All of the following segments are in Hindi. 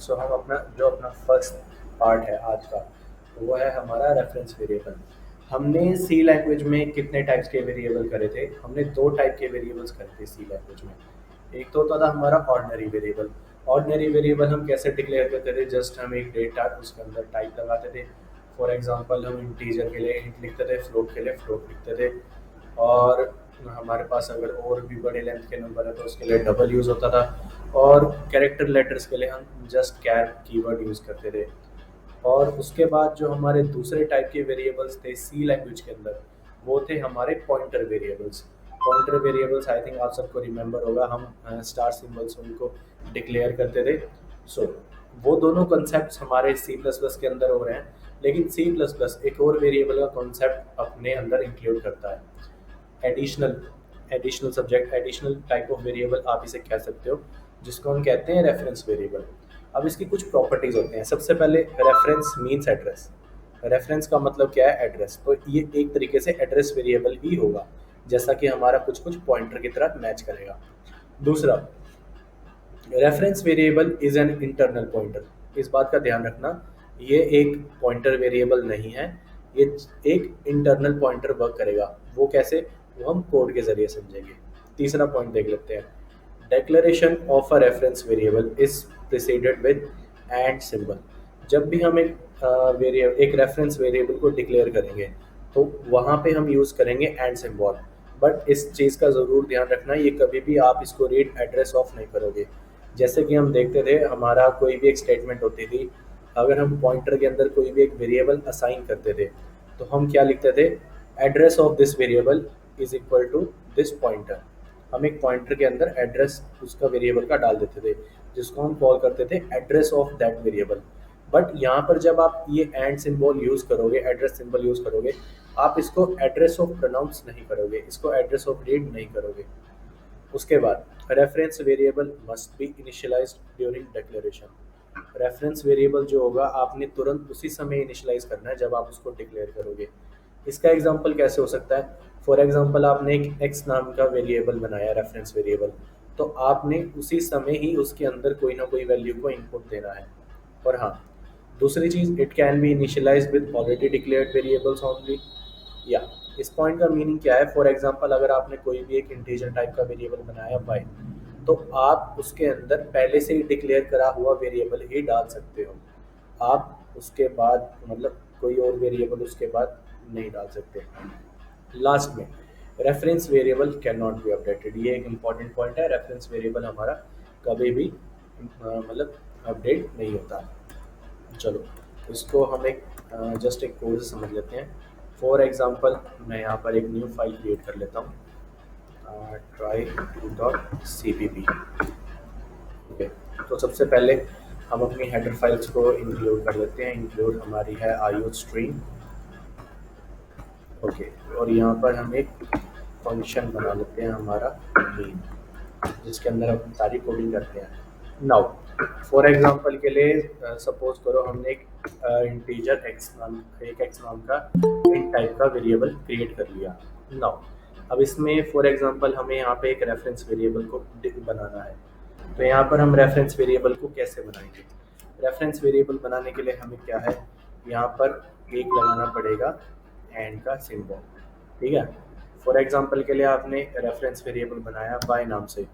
सो हम अपना फर्स्ट पार्ट है आज का, वो है हमारा रेफरेंस वेरिएबल। हमने सी लैंग्वेज में कितने टाइप्स के वेरिएबल करे थे? हमने दो टाइप के वेरिएबल्स करे थे सी लैंग्वेज में। एक तो होता था हमारा ऑर्डिनरी वेरिएबल। ऑर्डिनरी वेरिएबल हम कैसे डिक्लेयर करते थे? जस्ट हम एक डेटा उसके अंदर टाइप लगाते थे। फॉर एग्जांपल हम इंटीजर के लिए इंट लिखते थे, फ्लोट के लिए फ्लोट लिखते थे, और हमारे पास अगर और भी बड़े लेंथ के नंबर है तो उसके लिए डबल यूज़ होता था, और कैरेक्टर लेटर्स के लिए हम जस्ट कैर कीवर्ड यूज़ करते थे। और उसके बाद जो हमारे दूसरे टाइप के वेरिएबल्स थे सी लैंग्वेज के अंदर, वो थे हमारे pointer variables. Pointer variables I think आप सबको रिमेंबर होगा, हम स्टार सिंबल्स उनको डिक्लेयर करते थे। सो वो दोनों कॉन्सेप्ट्स हमारे सी प्लस प्लस के अंदर हो रहे हैं, लेकिन सी प्लस प्लस एक और वेरिएबल का कॉन्सेप्ट अपने अंदर इंक्लूड करता है, additional. Additional subject, additional type of variable आप इसे कह सकते हो, जिसको हम कहते हैं रेफरेंस वेरिएबल। अब इसकी कुछ प्रॉपर्टीज होते हैं। सबसे पहले रेफरेंस मीन्स एड्रेस। रेफरेंस का मतलब क्या है? एड्रेस। तो ये एक तरीके से एड्रेस वेरिएबल ही होगा, जैसा कि हमारा कुछ कुछ पॉइंटर की तरह मैच करेगा। दूसरा, reference variable is an internal pointer. इस बात का ध्यान रखना, ये एक पॉइंटर वेरिएबल नहीं है, ये एक इंटरनल पॉइंटर वर्क करेगा। वो कैसे? वो हम कोड के जरिए समझेंगे। तीसरा पॉइंट देख लेते हैं। Declaration of a reference variable is preceded with and symbol. जब भी हम एक रेफरेंस वेरिएबल को डिक्लेयर करेंगे तो वहाँ पे हम यूज़ करेंगे एंड सिंबल। बट इस चीज़ का ज़रूर ध्यान रखना, ये कभी भी आप इसको रीड एड्रेस ऑफ नहीं करोगे। जैसे कि हम देखते थे, हमारा कोई भी एक स्टेटमेंट होती थी, अगर हम पॉइंटर के अंदर कोई भी एक वेरिएबल असाइन करते थे तो हम क्या लिखते थे? Address of this variable is equal to this pointer. हम एक पॉइंटर के अंदर एड्रेस उसका वेरिएबल का डाल देते थे, जिसको हम कॉल करते थे address of that variable. But यहाँ पर जब आप ये एंड सिंबल यूज़ करोगे, एड्रेस सिंबल यूज़ करोगे, आप इसको एड्रेस ऑफ प्रोनाउंस नहीं करोगे, इसको एड्रेस ऑफ रीड नहीं करोगे। उसके बाद reference variable must be initialised during declaration. Reference variable जो होगा आपने तुरंत उसी समय इनिशियलाइज करना है जब आप उसको डिक्लेयर करोगे। इसका एग्जांपल कैसे हो सकता है? फॉर एग्जांपल आपने एक एक्स नाम का वेरिएबल बनाया, रेफरेंस वेरिएबल, तो आपने उसी समय ही उसके अंदर कोई ना कोई वैल्यू को इनपुट देना है। और हाँ, दूसरी चीज़, it can be initialized with already declared variables only. या इस पॉइंट का मीनिंग क्या है? फॉर एग्जांपल अगर आपने कोई भी एक इंटीजर टाइप का वेरिएबल बनाया y, तो आप उसके अंदर पहले से ही डिक्लेयर करा हुआ वेरिएबल ही डाल सकते हो। आप उसके बाद मतलब कोई और वेरिएबल उसके बाद नहीं डाल सकते। लास्ट में, reference variable can not be updated. ये एक इम्पॉर्टेंट पॉइंट है, रेफरेंस वेरिएबल हमारा कभी भी मतलब अपडेट नहीं होता। चलो इसको हम एक जस्ट एक कोड से समझ लेते हैं। फॉर एग्जांपल मैं यहाँ पर एक न्यू फाइल क्रिएट कर लेता हूँ, try2.cpp। ओके, तो सबसे पहले हम अपनी हेडर फाइल्स को इंक्लूड कर लेते हैं। इंक्लूड हमारी है IO स्ट्रीम। ओके, और यहाँ पर हम एक फंक्शन बना लेते हैं हमारा मेन, जिसके अंदर हम सारी कोडिंग करते हैं। नाउ फॉर एग्जांपल के लिए सपोज करो हमने एक इंटीजर एक्स नाम का int टाइप का वेरिएबल क्रिएट कर लिया। नाउ अब इसमें फॉर एग्जांपल हमें यहाँ पे एक रेफरेंस वेरिएबल को बनाना है। तो यहाँ पर हम रेफरेंस वेरिएबल को कैसे बनाएंगे? रेफरेंस वेरिएबल बनाने के लिए हमें क्या है, यहाँ पर एक लगाना पड़ेगा एंड का सिंबल। ठीक है, फॉर एग्जांपल के लिए आपने रेफरेंस वेरिएबल बनाया y नाम से,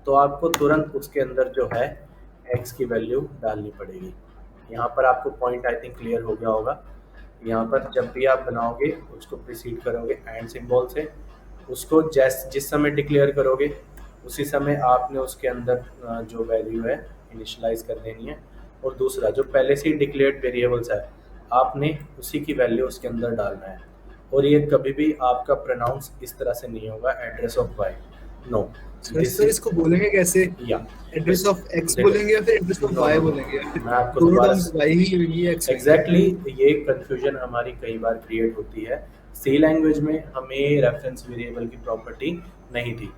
तो आपको तुरंत उसके अंदर जो है x की वैल्यू डालनी पड़ेगी। यहाँ पर आपको पॉइंट आई थिंक क्लियर हो गया होगा। यहाँ पर जब भी आप बनाओगे उसको प्रीसीड करोगे एंड सिंबल से, उसको जिस समय डिक्लेयर करोगे उसी समय आपने उसके अंदर जो वैल्यू है इनिशियलाइज कर देनी है। और दूसरा, जो पहले से ही डिक्लेयर्ड वेरिएबल्स है आपने उसी की वैल्यू उसके अंदर डालना है। और ये कभी भी आपका प्रोनाउंस इस तरह से नहीं होगा, address of Y, no. Sir इसको बोलेंगे कैसे? या एड्रेस ऑफ एक्स बोलेंगे या फिर एड्रेस ऑफ वाई बोलेंगे? मैं आपको दोनों दोबारा टर्म्स वाई ही होंगी या एक्स? एग्जैक्टली ये कंफ्यूजन हमारी कई बार क्रिएट होती है। सी लैंग्वेज में हमें रेफरेंस वेरिएबल की प्रॉपर्टी नहीं थी,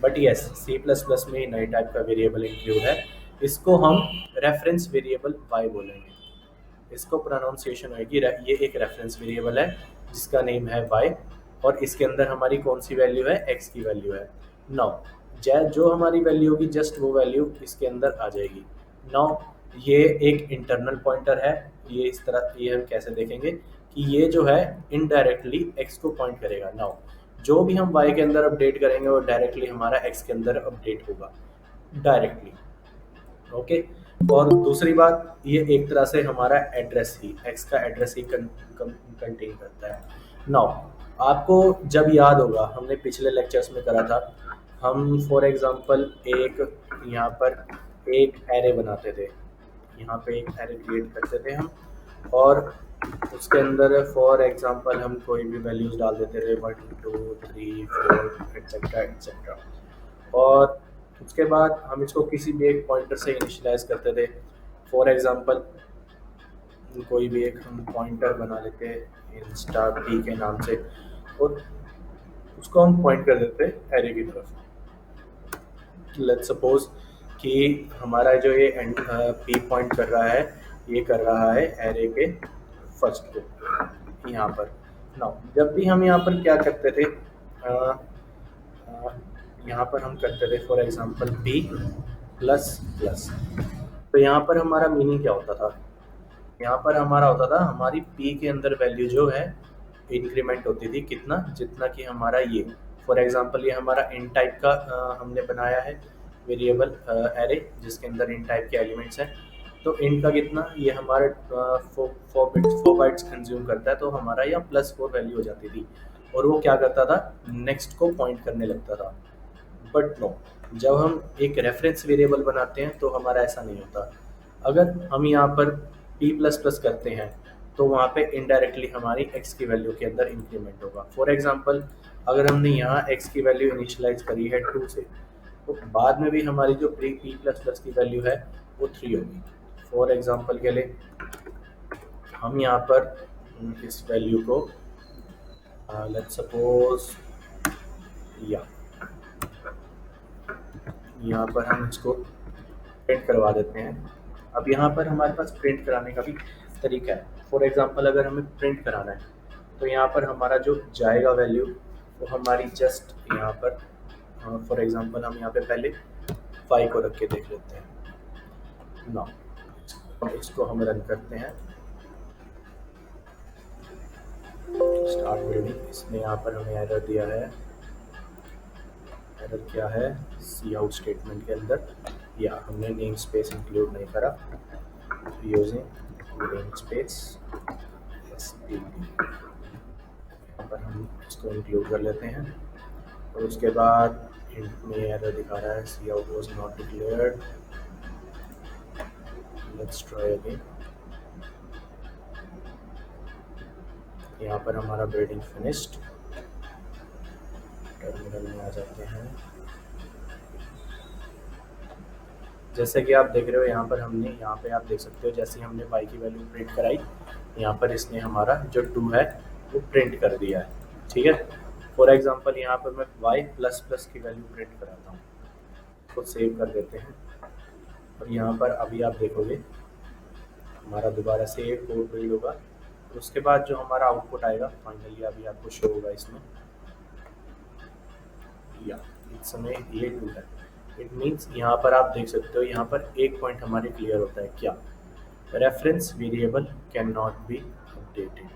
but yes C plus plus में नए टाइप का वेरिएबल इंक्लूड है। इसको हम रेफरेंस वेरिएबल वाई बोलेंगे। इसको प्रोनाउंसिएशन होगी, ये एक रेफरेंस वेरिएबल है जिसका नेम है y, और इसके अंदर हमारी कौन सी वैल्यू है? x की वैल्यू है। नाउ जो हमारी वैल्यू होगी जस्ट वो वैल्यू इसके अंदर आ जाएगी। नाउ ये एक इंटरनल पॉइंटर है। ये इस तरह, ये हम कैसे देखेंगे कि ये जो है इनडायरेक्टली x को पॉइंट करेगा। नाउ जो भी हम y के अंदर अपडेट करेंगे वो डायरेक्टली हमारा x के अंदर अपडेट होगा डायरेक्टली। ओके। और दूसरी बात, ये एक तरह से हमारा एड्रेस ही, x का एड्रेस ही कंटेन करता है। नाउ आपको जब याद होगा, हमने पिछले लेक्चर्स में करा था, हम फॉर एग्जांपल एक यहाँ पर एक एरे बनाते थे, यहाँ पे एक एरे क्रिएट करते थे हम, और उसके अंदर फॉर एग्जांपल हम कोई भी वैल्यूज डाल देते थे 1 2 3 4 एटसेट्रा एटसेट्रा, और उसके बाद हम इसको किसी भी एक पॉइंटर से इनिशियलाइज करते थे। फॉर एग्जांपल कोई भी एक हम पॉइंटर बना लेते हैं इंस्टा पी के नाम से, और उसको हम पॉइंट कर देते हैं एरे की तरफ। लेट्स सपोज कि हमारा जो ये पी पॉइंट कर रहा है, ये कर रहा है एरे के फर्स्ट को यहाँ पर। नाउ जब भी हम यहाँ पर क्या करते थे, यहाँ पर हम करते थे for example p plus plus, तो यहाँ पर हमारा मीनिंग क्या होता था, यहाँ पर हमारा होता था हमारी p के अंदर वैल्यू जो है इंक्रीमेंट होती थी कितना, जितना कि हमारा ये फॉर एग्जांपल ये हमारा इन टाइप का हमने बनाया है वेरिएबल एरे जिसके अंदर इन टाइप के एलिमेंट्स हैं, तो इन का कितना, ये हमारे 4 बाइट्स कंज्यूम करता है, तो हमारा यहाँ +4 वैल्यू हो जाती थी, और वो क्या करता था, नेक्स्ट को पॉइंट करने लगता था। बट नो, जब हम एक रेफरेंस वेरिएबल बनाते हैं तो हमारा ऐसा नहीं होता। अगर हम यहाँ पर p++ करते हैं तो वहाँ पे इनडायरेक्टली हमारी x की वैल्यू के अंदर इंक्रीमेंट होगा। फॉर एग्जांपल अगर हमने यहाँ x की वैल्यू इनिशियलाइज करी है 2 से, तो बाद में भी हमारी जो p++ की वैल्यू है वो 3 होगी। फॉर एग्जांपल के लिए हम यहाँ पर इस वैल्यू को लेट्स सपोज यहाँ पर हम इसको प्रिंट करवा देते हैं। अब यहाँ पर हमारे पास प्रिंट कराने का भी तरीका है। फॉर एग्जांपल अगर हमें प्रिंट कराना है तो यहाँ पर हमारा जो जाएगा वैल्यू वो हमारी जस्ट यहाँ पर फॉर एग्जांपल हम यहाँ पे पहले 5 को रख के देख लेते हैं। नाउ इसको हम रन करते हैं, स्टार्ट बिल्डिंग। इसमें यहाँ पर हमें एरर दिया है, एरर क्या है, सी आउट स्टेटमेंट के अंदर या हमने नेम स्पेस इंक्लूड नहीं करा, यूजिंग नेम स्पेस std, यहाँ पर हम इसको इंक्लूड कर लेते हैं। और उसके बाद इंट में एरर दिखा रहा है cout was not declared. Let's try again. यहाँ पर हमारा बिल्डिंग फिनिश्ड, टर्मिनल में आ जाते हैं। जैसे कि आप देख रहे हो यहाँ पर हमने, यहाँ पे आप देख सकते हो जैसे हमने y की वैल्यू प्रिंट कराई, यहाँ पर इसने हमारा जो 2 है वो प्रिंट कर दिया है। ठीक है। फॉर एग्जांपल यहाँ पर मैं y++ की वैल्यू प्रिंट कराता हूँ, इसको सेव कर देते हैं। और यहाँ पर अभी आप देखोगे हमारा दोबारा से एक कोड बिल्ड होगा, उसके बाद जो हमारा आउटपुट आएगा फाइनली अभी आपको शो होगा इसमें, या इस समय ये 2 है। इट मीन्स यहाँ पर आप देख सकते हो, यहाँ पर एक पॉइंट हमारे क्लियर होता है, क्या, reference variable can not be updated.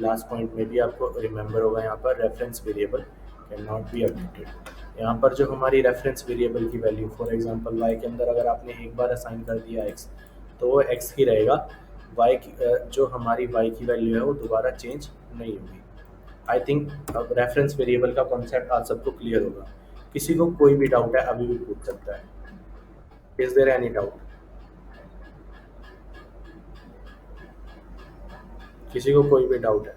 Last point में भी आपको रिमेंबर होगा, यहाँ पर reference variable can not be updated. यहाँ पर जो हमारी रेफरेंस वेरिएबल की वैल्यू फॉर एग्जांपल y के अंदर अगर आपने एक बार असाइन कर दिया x, तो वो x ही रहेगा, y की जो हमारी y की वैल्यू है वो दोबारा चेंज नहीं होगी। आई थिंक अब रेफरेंस वेरिएबल का कॉन्सेप्ट आज सबको क्लियर होगा। किसी को कोई भी डाउट है अभी भी पूछ सकता है। Is there any doubt? किसी को कोई भी डाउट है?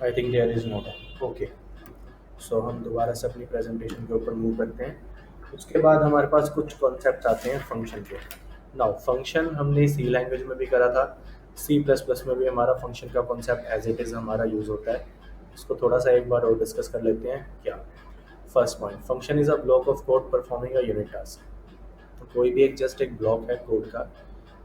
I think there is no doubt. Okay, so हम दोबारा से अपनी प्रेजेंटेशन के ऊपर मूव करते हैं। उसके बाद हमारे पास कुछ कॉन्सेप्ट आते हैं फंक्शन के। नाउ फंक्शन हमने सी लैंग्वेज में भी करा था, C++ में भी हमारा फंक्शन का कॉन्सेप्ट एज इट इज़ हमारा यूज़ होता है। इसको थोड़ा सा एक बार और डिस्कस कर लेते हैं। क्या, first point, function is a block of code performing a unit task. तो कोई भी एक जस्ट एक ब्लॉक है कोड का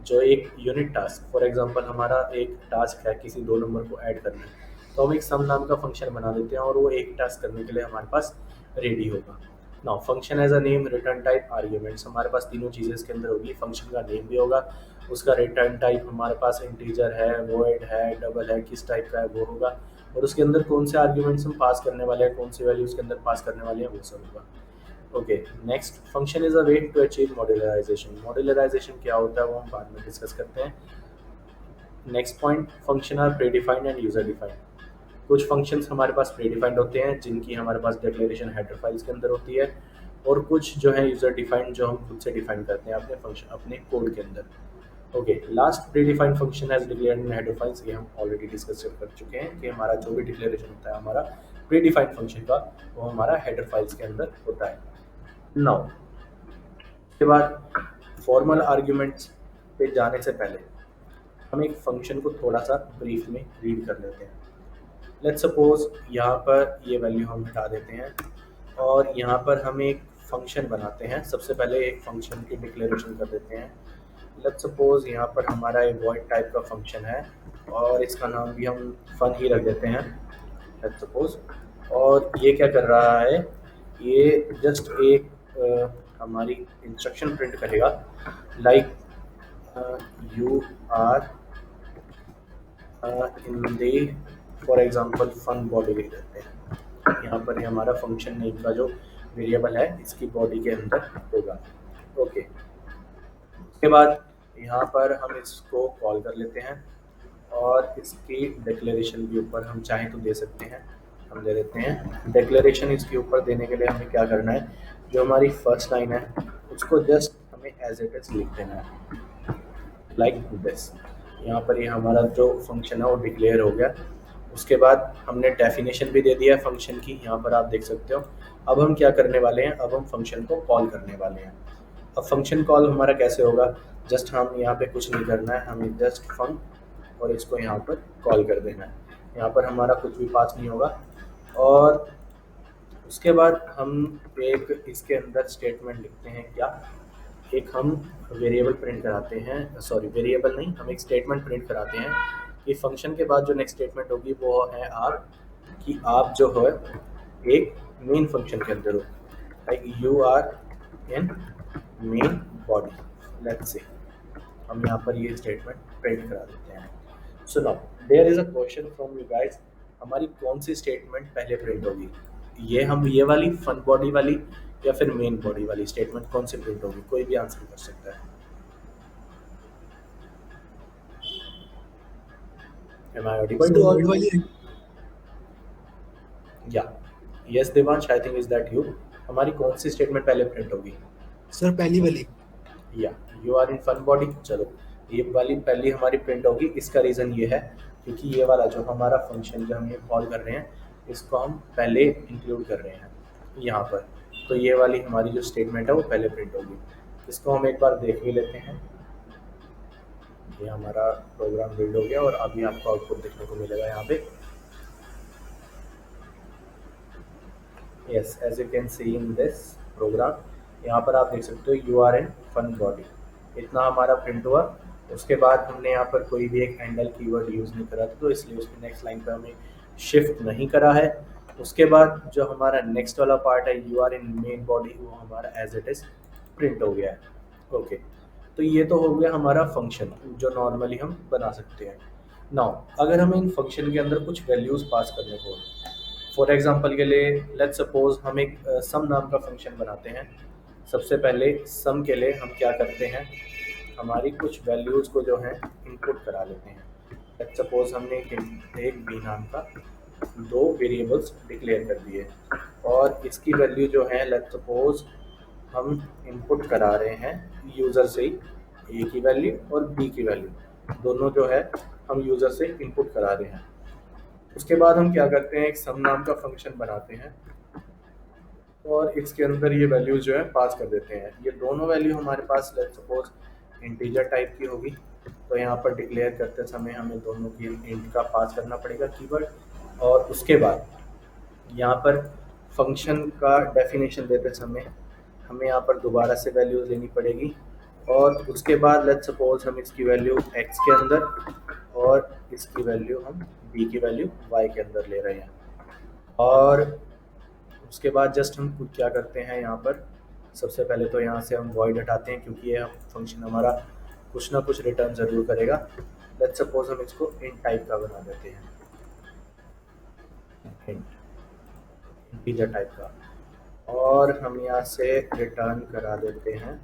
जो एक यूनिट टास्क, फॉर एग्जांपल हमारा एक टास्क है किसी 2 नंबर को ऐड करना है, तो हम एक सम नाम का फंक्शन बना देते हैं और वो एक टास्क करने के लिए हमारे पास रेडी होगा। Now function as a name, return type, arguments, हमारे पास तीनों चीज़ें इसके अंदर होगी। फंक्शन का नेम भी होगा, उसका रिटर्न टाइप हमारे पास इंटीजर है, वॉइड है, डबल है, किस टाइप का है वो होगा, और उसके अंदर कौन से आर्ग्यूमेंट्स हम पास करने वाले हैं, कौन सी वैल्यू उसके अंदर पास करने वाले हैं, वो सब होगा। Okay, next, function is a way to achieve modularization. Modularization क्या होता है वो हम बाद में डिस्कस करते हैं। Next point, function are predefined and user defined. कुछ फंक्शंस हमारे पास प्रीडिफाइंड होते हैं जिनकी हमारे पास डिक्लेरेशन हेडर फाइल्स के अंदर होती है, और कुछ जो है यूजर डिफाइंड जो हम खुद से डिफाइन करते हैं अपने फंक्शन अपने कोड के अंदर। Okay, last predefined function has declared in header files, ये हम ऑलरेडी डिस्कस कर चुके हैं कि हमारा जो भी डिक्लेरेशन होता है हमारा प्रीडिफाइंड फंक्शन का, वो हमारा हेडर फाइल्स के अंदर होता है। नाउ उसके बाद फॉर्मल आर्ग्यूमेंट्स पे जाने से पहले हम एक फंक्शन को थोड़ा सा ब्रीफ में रीड कर लेते हैं। लेट्स सपोज यहाँ पर ये वैल्यू हम हटा देते हैं और यहाँ पर हम एक फंक्शन बनाते हैं। सबसे पहले एक फंक्शन की डिक्लेरेशन कर देते हैं। लेट्स सपोज यहाँ पर हमारा एक वॉइड टाइप का फंक्शन है और इसका नाम भी हम फन ही रख देते हैं, लेट्स सपोज। और ये क्या कर रहा है, ये जस्ट एक हमारी इंस्ट्रक्शन प्रिंट करेगा, like you are in the for example fun body लिख देते हैं। यहाँ पर ये हमारा फंक्शन नेम का जो वेरिएबल है इसकी बॉडी के अंदर होगा। ओके, उसके बाद यहाँ पर हम इसको कॉल कर लेते हैं और इसकी डिक्लेरेशन के ऊपर हम चाहें तो दे सकते हैं, हम दे देते हैं। डिक्लेरेशन इसके ऊपर देने के लिए हमें क्या करना है, जो हमारी फर्स्ट लाइन है उसको जस्ट हमें एज इट इज लिख देना है, लाइक दिस। यहाँ पर ये हमारा जो फंक्शन है वो डिक्लेयर हो गया। उसके बाद हमने डेफिनेशन भी दे दिया है फंक्शन की, यहाँ पर आप देख सकते हो। अब हम क्या करने वाले हैं, अब हम फंक्शन को कॉल करने वाले हैं। अब फंक्शन कॉल हमारा कैसे होगा, जस्ट हम यहाँ पे कुछ नहीं करना है, हमें जस्ट फंक और इसको यहाँ पर कॉल कर देना है। यहाँ पर हमारा कुछ भी पास नहीं होगा। और उसके बाद हम एक इसके अंदर स्टेटमेंट लिखते हैं, क्या एक हम वेरिएबल प्रिंट कराते हैं, सॉरी वेरिएबल नहीं, हम एक स्टेटमेंट प्रिंट कराते हैं कि फंक्शन के बाद जो नेक्स्ट स्टेटमेंट होगी वो है आप, कि आप जो है एक मेन फंक्शन के अंदर हो, like you are in main body, let's say. हम यहाँ पर ये स्टेटमेंट प्रिंट करा देते हैं। So now there is a question from you guys, हमारी कौन सी स्टेटमेंट पहले प्रिंट होगी, ये वाली फन बॉडी वाली या फिर मेन बॉडी वाली स्टेटमेंट कौन सी प्रिंट होगी, कोई भी आंसर कर सकता है। Am I audible to all? Word वाली है। Yeah. Yes Devansh, I think is that you. हमारी कौन सी स्टेटमेंट पहले प्रिंट होगी? सर पहली वाली। या you are in fun body, चलो ये वाली पहली हमारी प्रिंट होगी। इसका रीज़न ये है क्योंकि ये वाला जो हमारा फंक्शन जो हम ये कॉल कर रहे हैं इसको हम पहले इंक्लूड कर रहे हैं यहाँ पर, तो ये वाली हमारी जो स्टेटमेंट है वो पहले प्रिंट होगी। इसको हम एक बार देख भी लेते हैं। ये हमारा प्रोग्राम बिल्ड हो गया और अभी आपको आउटपुट देखने को मिलेगा यहाँ पे। Yes, as you can see in this program, यहाँ पर आप देख सकते हो you are in fun body, इतना हमारा प्रिंट हुआ। उसके बाद हमने यहाँ पर कोई भी एक हैंडल कीवर्ड यूज़ नहीं करा था, तो इसलिए उसकी नेक्स्ट लाइन पर हमें शिफ्ट नहीं करा है। उसके बाद जो हमारा नेक्स्ट वाला पार्ट है you are in main body, वो हमारा एज इट इज़ प्रिंट हो गया है। ओके, तो ये तो हो गया हमारा फंक्शन जो नॉर्मली हम बना सकते हैं। नाउ अगर हमें इन फंक्शन के अंदर कुछ वैल्यूज़ पास करने को, फॉर एग्जांपल के लिए लेट्स सपोज हम एक सम नाम का फंक्शन बनाते हैं। सबसे पहले सम के लिए हम क्या करते हैं, हमारी कुछ वैल्यूज़ को जो है इनपुट करा लेते हैं। लेट्स सपोज हमने एक बी नाम का दो वेरिएबल्स डिक्लेयर कर दिए और इसकी वैल्यू जो है लेट्स सपोज हम इनपुट करा रहे हैं यूज़र से ही, ए की वैल्यू और बी की वैल्यू दोनों जो है हम यूज़र से इनपुट करा रहे हैं। उसके बाद हम क्या करते हैं, एक सम नाम का फंक्शन बनाते हैं और इसके अंदर ये वैल्यूज जो है पास कर देते हैं। ये दोनों वैल्यू हमारे पास लेट्स सपोज इंटीजर टाइप की होगी, तो यहाँ पर डिक्लेयर करते समय हमें दोनों की इंट का पास करना पड़ेगा कीवर्ड। और उसके बाद यहाँ पर फंक्शन का डेफिनेशन देते समय हमें यहाँ पर दोबारा से वैल्यूज लेनी पड़ेगी। और उसके बाद लेट्स सपोज हम इसकी वैल्यू x के अंदर और इसकी वैल्यू हम b की वैल्यू y के अंदर ले रहे हैं। और उसके बाद जस्ट हम कुछ क्या करते हैं यहाँ पर, सबसे पहले तो यहाँ से हम वॉइड हटाते हैं क्योंकि ये फंक्शन हमारा कुछ ना कुछ रिटर्न ज़रूर करेगा। लेट्स सपोज हम इसको इंट टाइप का बना देते हैं, इंटीजर टाइप का, और हम यहाँ से रिटर्न करा देते हैं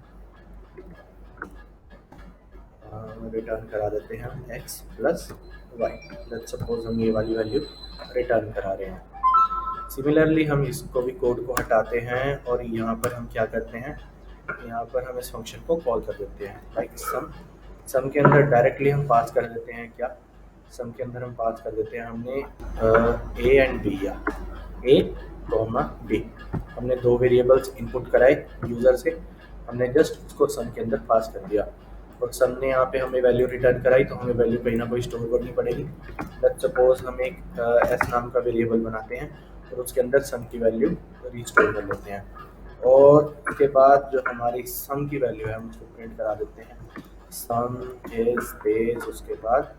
x plus Y. Let's suppose हम ये वाली वैल्यू रिटर्न करा रहे हैं। सिमिलरली हम इसको भी कोड को हटाते हैं और यहाँ पर हम क्या करते हैं, यहाँ पर हम इस फंक्शन को कॉल कर देते हैं लाइक सम के अंदर डायरेक्टली हम पास कर देते हैं क्या, सम के अंदर हम पास कर देते हैं, हमने ए एंड बी या ए कॉमा बी, हमने दो वेरिएबल्स इनपुट कराए यूज़र से, हमने जस्ट उसको सम के अंदर पास कर दिया और सम ने यहाँ पे हमें वैल्यू रिटर्न कराई, तो हमें वैल्यू कहीं ना कोई स्टोर करनी पड़ेगी। लेट्स सपोज हम एक एस नाम का वेरिएबल बनाते हैं और उसके अंदर सम की वैल्यू रीस्टोर कर लेते हैं, और उसके बाद जो हमारी सम की वैल्यू है हम उसको प्रिंट करा देते हैं, सम इज स्पेस, उसके बाद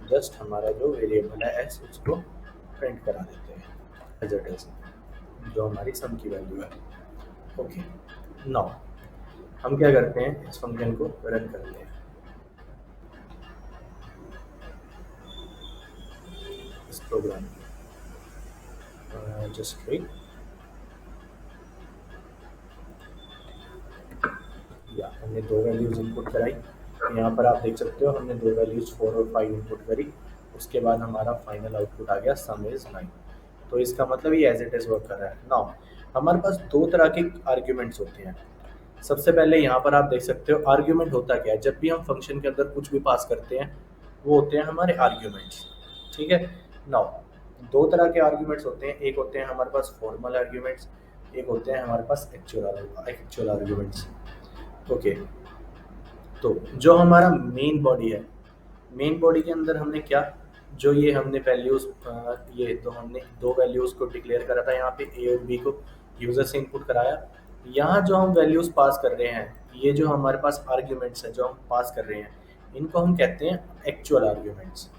जस्ट हमारा जो वेरिएबल है एस उसको प्रिंट करा देते हैं एज इट इज, जो हमारी सम की वैल्यू है। ओके, नाउ हम क्या करते हैं, इस फंक्शन को रन करते हैं, इस प्रोग्राम जस्ट वेट, या हमने दो वैल्यूज़ इनपुट कराई, यहाँ पर आप देख सकते हो हमने दो वैल्यूज़ 4 और 5 इनपुट करी, उसके बाद हमारा फाइनल आउटपुट आ गया सम इज़ 9। तो इसका मतलब ये एज इट इज़ वर्क कर रहा है। नाउ हमारे पास दो तरह के आर्ग्यूमेंट्स होते हैं। सबसे पहले यहाँ पर आप देख सकते हो आर्ग्यूमेंट होता क्या है, जब भी हम फंक्शन के अंदर कुछ भी पास करते हैं वो होते हैं हमारे आर्ग्यूमेंट्स, ठीक है। नाउ दो तरह के आर्ग्यूमेंट्स होते हैं, एक होते हैं हमारे पास फॉर्मल आर्ग्यूमेंट्स, एक होते हैं हमारे पास एक्चुअल आर्ग्यूमेंट्स। ओके, तो जो हमारा मेन बॉडी है, मेन बॉडी के अंदर हमने क्या, जो ये हमने वैल्यूज़, ये तो हमने दो वैल्यूज़ को डिक्लेयर करा था, यहाँ पे ए और बी को यूज़र से इनपुट कराया। यहाँ जो हम वैल्यूज़ पास कर रहे हैं, ये जो हमारे पास आर्ग्यूमेंट्स हैं जो हम पास कर रहे हैं, इनको हम कहते हैं एक्चुअल आर्ग्यूमेंट्स।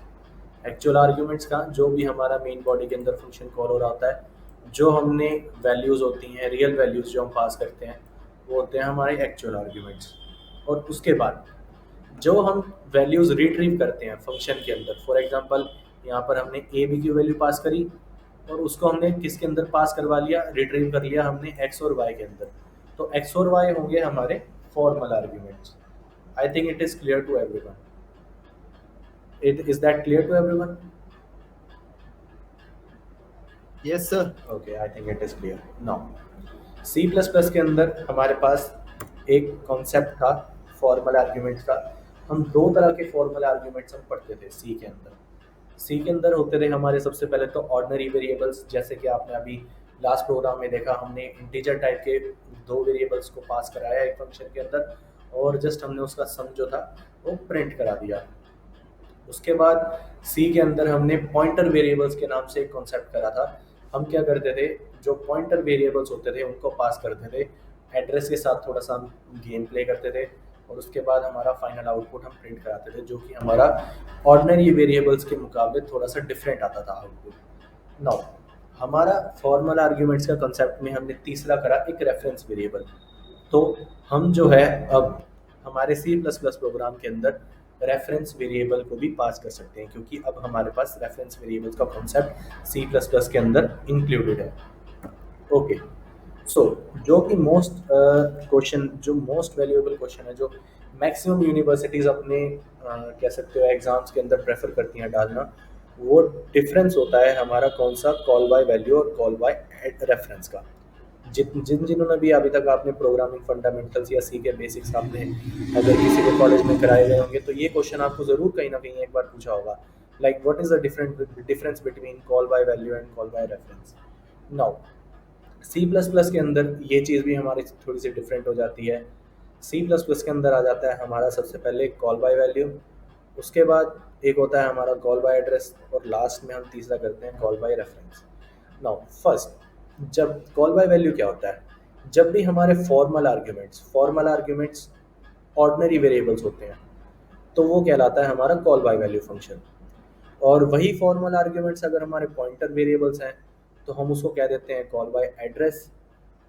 एक्चुअल आर्ग्यूमेंट्स का जो भी हमारा मेन बॉडी के अंदर फंक्शन कॉल हो रहा होता है, जो हमने वैल्यूज़ होती हैं, रियल वैल्यूज़ जो हम पास करते हैं, वो होते हैं हमारे एक्चुअल आर्ग्यूमेंट्स। और उसके बाद जो हम वैल्यूज़ रिट्रीव करते हैं फंक्शन के अंदर, फॉर एग्जांपल यहाँ पर हमने ए बी की वैल्यू पास करी और उसको हमने किसके अंदर पास करवा लिया, रिट्रीव कर लिया हमने एक्स और वाई के अंदर, तो एक्स और वाई होंगे हमारे formal arguments. I think it is clear to everyone, is that clear to everyone? Yes sir. Okay, I think it is clear now. C plus plus के अंदर हमारे पास एक कॉन्सेप्ट था फॉर्मल आर्ग्यूमेंट्स का। हम दो तरह के फॉर्मल आर्ग्यूमेंट्स हम पढ़ते थे सी के अंदर। सी के अंदर होते थे हमारे सबसे पहले तो ऑर्डिनरी वेरिएबल्स, जैसे कि आपने अभी लास्ट प्रोग्राम में देखा, हमने इंटीजर टाइप के दो वेरिएबल्स को पास कराया एक फंक्शन के अंदर और जस्ट हमने उसका सम जो था वो प्रिंट करा दिया। उसके बाद सी के अंदर हमने पॉइंटर वेरिएबल्स के नाम से एक कॉन्सेप्ट करा था। हम क्या करते थे, जो पॉइंटर वेरिएबल्स होते थे उनको पास करते थे एड्रेस के साथ, थोड़ा सा हम गेम प्ले करते थे और उसके बाद हमारा फाइनल आउटपुट हम प्रिंट कराते थे, जो कि हमारा ऑर्डिनरी वेरिएबल्स के मुकाबले थोड़ा सा डिफरेंट आता था आउटपुट। नाउ हमारा फॉर्मल आर्ग्यूमेंट्स का कंसेप्ट में हमने तीसरा करा एक रेफरेंस वेरिएबल। तो हम जो है अब हमारे सी प्लस प्लस प्रोग्राम के अंदर रेफरेंस वेरिएबल को भी पास कर सकते हैं, क्योंकि अब हमारे पास रेफरेंस वेरिएबल्स का कॉन्सेप्ट सी प्लस प्लस के अंदर इंक्लूडेड है। ओके, सो जो कि मोस्ट क्वेश्चन, जो मोस्ट वैल्यूएबल क्वेश्चन है, जो मैक्सिमम यूनिवर्सिटीज़ अपने कह सकते हो एग्जाम्स के अंदर प्रेफर करती हैं डालना, वो डिफरेंस होता है हमारा कौन सा, कॉल बाय वैल्यू और कॉल बाय रेफरेंस का। जिन्होंने भी अभी तक आपने प्रोग्रामिंग फंडामेंटल्स या सी के बेसिक्स आपने अगर किसी के कॉलेज में कराए गए होंगे, तो ये क्वेश्चन आपको ज़रूर कहीं ना कहीं एक बार पूछा होगा, like what is the difference between call by value and call by reference. Now C plus plus के अंदर ये चीज़ भी हमारी थोड़ी सी डिफरेंट हो जाती है। सी प्लस प्लस के अंदर आ जाता है हमारा सबसे पहले कॉल बाय वैल्यू, उसके बाद एक होता है हमारा कॉल बाय एड्रेस और लास्ट में हम तीसरा करते हैं call by reference. Now first, जब कॉल बाय वैल्यू क्या होता है, जब भी हमारे फॉर्मल आर्ग्यूमेंट्स ऑर्डिनरी वेरिएबल्स होते हैं तो वो कहलाता है हमारा कॉल बाय वैल्यू फंक्शन। और वही फॉर्मल आर्ग्यूमेंट्स अगर हमारे पॉइंटर वेरिएबल्स हैं तो हम उसको कह देते हैं कॉल बाय एड्रेस।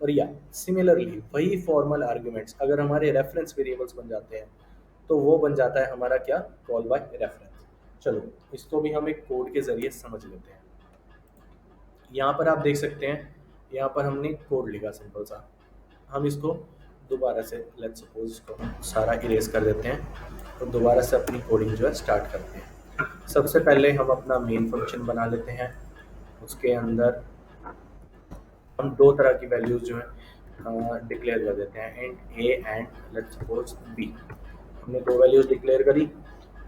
और या सिमिलरली वही फॉर्मल आर्ग्यूमेंट्स अगर हमारे रेफरेंस वेरिएबल्स बन जाते हैं तो वो बन जाता है हमारा क्या, कॉल बाय रेफरेंस। चलो इसको भी हम एक कोड के जरिए समझ लेते हैं। यहाँ पर आप देख सकते हैं, यहाँ पर हमने कोड लिखा सिंपल सा। हम इसको दोबारा से लेट्स सपोज इसको हम सारा इरेज कर देते हैं और दोबारा से अपनी कोडिंग जो है स्टार्ट करते हैं। सबसे पहले हम अपना मेन फंक्शन बना लेते हैं। उसके अंदर हम दो तरह की वैल्यूज जो है डिक्लेयर कर देते हैं, and A and let's suppose B. हमने दो वैल्यूज डिक्लेयर करी।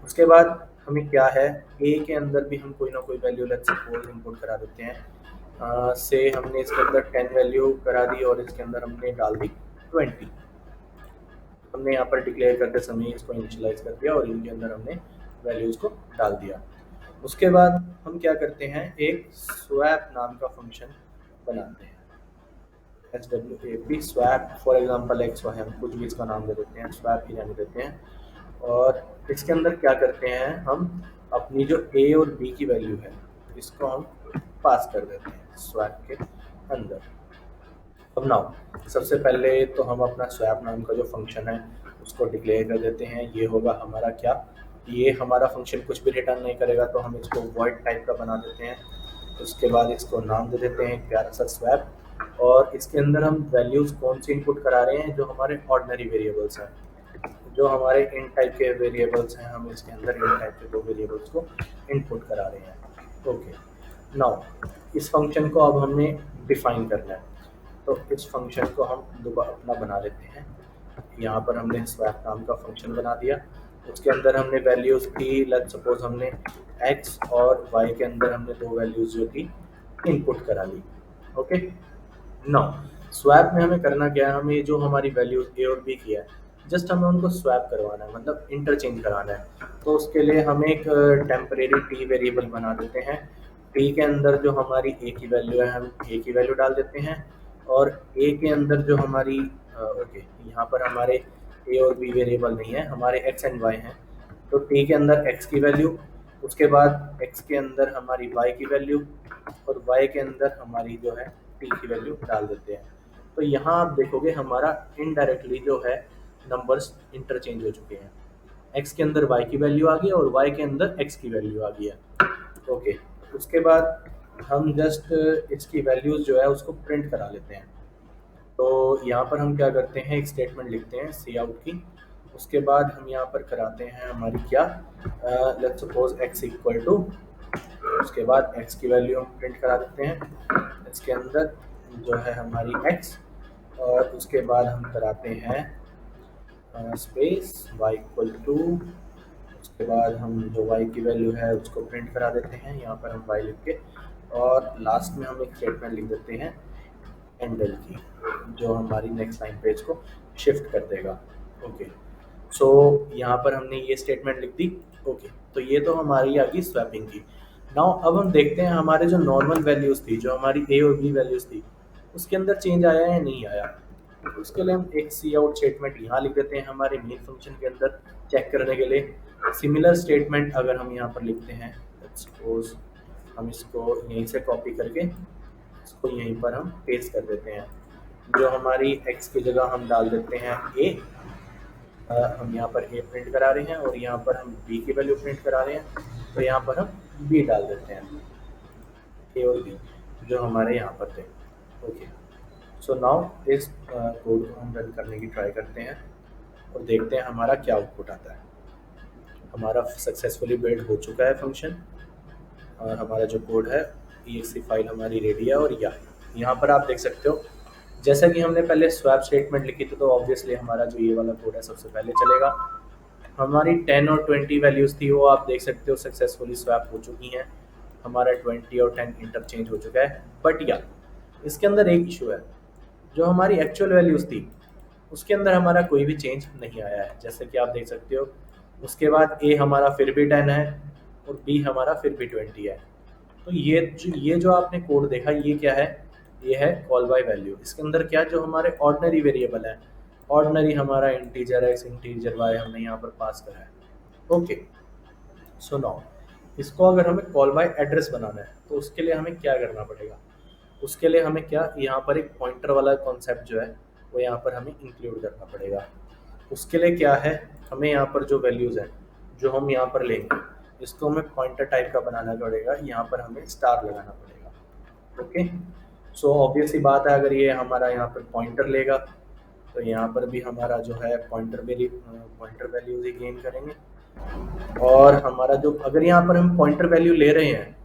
उसके बाद हमें क्या है, ए के अंदर भी हम कोई ना कोई वैल्यू लेट्स सपोज इनपुट करा देते हैं। से हमने इसके अंदर 10 वैल्यू करा दी और इसके अंदर हमने डाल दी 20। हमने यहाँ पर डिक्लेयर करते समय इसको इनिशियलाइज कर दिया और इनके अंदर हमने वैल्यूज को डाल दिया। उसके बाद हम क्या करते हैं, एक स्वैप नाम का फंक्शन बनाते हैं। SWAP swap for example X Y, हम कुछ भी इसका नाम दे देते हैं, स्वैप ही रहने देते हैं। और इसके अंदर क्या करते हैं, हम अपनी जो ए और बी की वैल्यू है इसको हम पास कर देते हैं स्वैप के अंदर। अब नाउ सबसे पहले तो हम अपना स्वैप नाम का जो फंक्शन है उसको डिक्लेयर कर देते हैं। ये होगा हमारा क्या, ये हमारा फंक्शन कुछ भी रिटर्न नहीं करेगा तो हम इसको वॉइड टाइप का बना देते हैं। उसके बाद इसको नाम दे देते हैं प्यारा सा स्वैप, और इसके अंदर हम वैल्यूज़ कौन सी इनपुट करा रहे हैं, जो हमारे ऑर्डिनरी वेरिएबल्स हैं, जो हमारे इन टाइप के वेरिएबल्स हैं, हम इसके अंदर इन टाइप के दो वेरिएबल्स को इनपुट करा रहे हैं। ओके, नाउ इस फंक्शन को अब हमने डिफाइन करना है, तो इस फंक्शन को हम दोबारा अपना बना लेते हैं। यहाँ पर हमने स्वैप नाम का फंक्शन बना दिया। उसके अंदर हमने वैल्यूज़ थी, लेट्स सपोज हमने x और y के अंदर हमने दो वैल्यूज़ जो थी इनपुट करा ली। ओके, नाउ स्वैप में हमें करना क्या है, हमें जो हमारी वैल्यूज़ ए और बी की है जस्ट हमें उनको स्वैप करवाना है, मतलब इंटरचेंज कराना है। तो उसके लिए हम एक टेम्परेरी टी वेरिएबल बना देते हैं। टी के अंदर जो हमारी ए की वैल्यू है हम ए की वैल्यू डाल देते हैं, और ए के अंदर जो हमारी ओके, यहाँ पर हमारे ए और बी वेरिएबल नहीं है, हमारे एक्स एंड वाई हैं। तो टी के अंदर एक्स की वैल्यू, उसके बाद एक्स के अंदर हमारी वाई की वैल्यू, और वाई के अंदर हमारी जो है टी की वैल्यू डाल देते हैं। तो यहाँ आप देखोगे हमारा इनडायरेक्टली जो है नंबर्स इंटरचेंज हो चुके हैं। एक्स के अंदर वाई की वैल्यू आ गई और वाई के अंदर एक्स की वैल्यू आ गई है। ओके, उसके बाद हम जस्ट इसकी वैल्यूज़ जो है उसको प्रिंट करा लेते हैं। तो यहाँ पर हम क्या करते हैं, एक स्टेटमेंट लिखते हैं सी आउट की। उसके बाद हम यहाँ पर कराते हैं हमारी क्या, let's suppose X equal to, उसके बाद एक्स की वैल्यू हम प्रिंट करा देते हैं इसके अंदर जो है हमारी एक्स, और उसके बाद हम कराते हैं स्पेस वाई इक्वल टू, उसके बाद हम जो वाई की वैल्यू है उसको प्रिंट करा देते हैं यहाँ पर हम वाई लिख के, और लास्ट में हम एक स्टेटमेंट लिख देते हैं एंडल की, जो हमारी नेक्स्ट लाइन पे इसको शिफ्ट कर देगा। ओके, सो यहाँ पर हमने ये स्टेटमेंट लिख दी। ओके, तो ये तो हमारी आ गई स्वैपिंग की। नाउ अब हम देखते हैं हमारे जो नॉर्मल वैल्यूज़ थी, जो हमारी ए और बी वैल्यूज़ थी, उसके अंदर चेंज आया या नहीं आया। तो उसके लिए हम एक सी आउट स्टेटमेंट यहाँ लिख देते हैं हमारे मेन फंक्शन के अंदर चेक करने के लिए। सिमिलर स्टेटमेंट अगर हम यहाँ पर लिखते हैं, सपोज हम इसको यहीं से कॉपी करके इसको यहीं पर हम पेस्ट कर देते हैं। जो हमारी x की जगह हम डाल देते हैं a, हम यहाँ पर a प्रिंट करा रहे हैं और यहाँ पर हम b की वैल्यू प्रिंट करा रहे हैं, तो यहाँ पर हम b डाल देते हैं, a और b जो हमारे यहाँ पर थे। ओके, सो नाउ इस कोड को हम रन करने की ट्राई करते हैं और देखते हैं हमारा क्या आउटपुट आता है। हमारा सक्सेसफुली बिल्ड हो चुका है फंक्शन, और हमारा जो कोड है exe फाइल हमारी रेडी है। और यहाँ पर आप देख सकते हो, जैसा कि हमने पहले स्वैप स्टेटमेंट लिखी थी, तो ऑब्वियसली हमारा जो ये वाला कोड है सबसे पहले चलेगा। हमारी 10 और 20 वैल्यूज़ थी, वो आप देख सकते हो सक्सेसफुली स्वैप हो चुकी हैं। हमारा 20 और 10 इंटरचेंज हो चुका है। बट इसके अंदर एक इशू है, जो हमारी एक्चुअल वैल्यूज़ थी उसके अंदर हमारा कोई भी चेंज नहीं आया है, जैसे कि आप देख सकते हो। उसके बाद ए हमारा फिर भी 10 है और बी हमारा फिर भी 20 है। तो ये जो आपने कोड देखा, ये क्या है, ये है कॉल बाय वैल्यू। इसके अंदर क्या, जो हमारे ऑर्डिनरी वेरिएबल है, ऑर्डिनरी हमारा इंटीजर एक्स इंटीजर वाई हमने यहाँ पर पास करा है। ओके, सो नाउ इसको अगर हमें कॉल बाय एड्रेस बनाना है तो उसके लिए हमें क्या करना पड़ेगा। उसके लिए हमें क्या यहाँ पर एक पॉइंटर वाला कॉन्सेप्ट जो है वो यहाँ पर हमें इंक्लूड करना पड़ेगा। उसके लिए क्या है, हमें यहाँ पर जो वैल्यूज़ हैं जो हम यहाँ पर लेंगे इसको हमें पॉइंटर टाइप का बनाना पड़ेगा, यहाँ पर हमें स्टार लगाना पड़ेगा। ओके, सो ऑब्वियस सी बात है, अगर ये हमारा यहाँ पर पॉइंटर लेगा तो यहाँ पर भी हमारा जो है पॉइंटर वैल्यूज ही गेन करेंगे। और हमारा जो अगर यहाँ पर हम पॉइंटर वैल्यू ले रहे हैं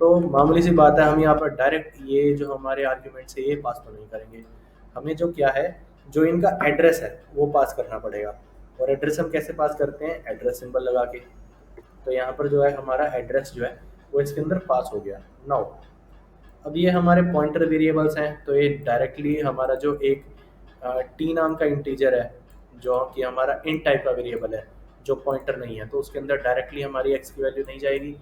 तो मामूली सी बात है, हम यहाँ पर डायरेक्ट ये जो हमारे आर्ग्यूमेंट है ये पास तो नहीं करेंगे। हमें जो क्या है, जो इनका एड्रेस है वो पास करना पड़ेगा। और एड्रेस हम कैसे पास करते हैं, एड्रेस सिंबल लगा के। तो यहाँ पर जो है हमारा एड्रेस जो है वो इसके अंदर पास हो गया। नाउ अब ये हमारे पॉइंटर वेरिएबल्स हैं, तो ये डायरेक्टली हमारा जो एक टी नाम का इंटीजर है जो कि हमारा इन टाइप का वेरिएबल है जो पॉइंटर नहीं है, तो उसके अंदर डायरेक्टली हमारी एक्स की वैल्यू नहीं जाएगी।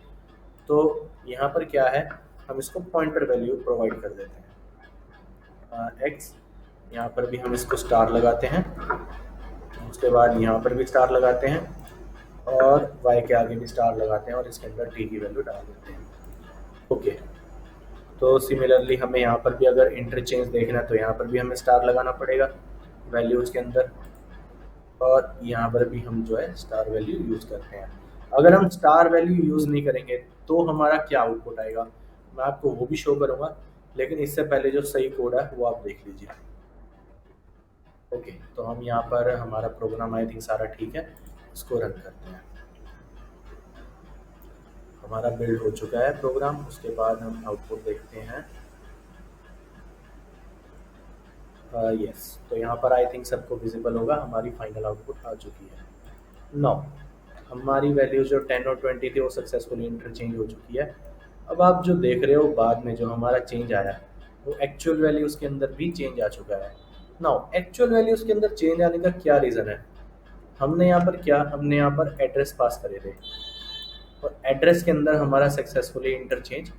तो यहाँ पर क्या है, हम इसको पॉइंटर वैल्यू प्रोवाइड कर देते हैं एक्स। यहाँ पर भी हम इसको स्टार लगाते हैं, उसके बाद यहाँ पर भी स्टार लगाते हैं और वाई के आगे भी स्टार लगाते हैं और इसके अंदर टी की वैल्यू डाल देते हैं। ओके, तो सिमिलरली हमें यहाँ पर भी अगर इंटरचेंज देखना है तो यहाँ पर भी हमें स्टार लगाना पड़ेगा वैल्यूज़ के अंदर, और यहाँ पर भी हम जो है स्टार वैल्यू यूज़ करते हैं। अगर हम स्टार वैल्यू यूज़ नहीं करेंगे तो हमारा क्या आउटपुट आएगा, मैं आपको वो भी शो करूँगा, लेकिन इससे पहले जो सही कोड है वो आप देख लीजिए। ओके, तो हम यहाँ पर हमारा प्रोग्राम आई थिंक सारा ठीक है, इसको रन करते हैं। हमारा बिल्ड हो चुका है प्रोग्राम, उसके बाद हम आउटपुट देखते हैं। यस, तो यहाँ पर आई थिंक सबको विजिबल होगा, हमारी फाइनल आउटपुट आ चुकी है। नाउ हमारी वैल्यू जो 10 और 20 थी वो सक्सेसफुली इंटरचेंज हो चुकी है। अब आप जो देख रहे हो बाद में जो हमारा चेंज आया वो एक्चुअल वैल्यूज़ के अंदर भी चेंज आ चुका है। नाउ एक्चुअल वैल्यूज़ के अंदर चेंज आने का क्या रीज़न है, हमने यहाँ पर एड्रेस पास करे थे और एड्रेस के अंदर हमारा सक्सेसफुली इंटरचेंज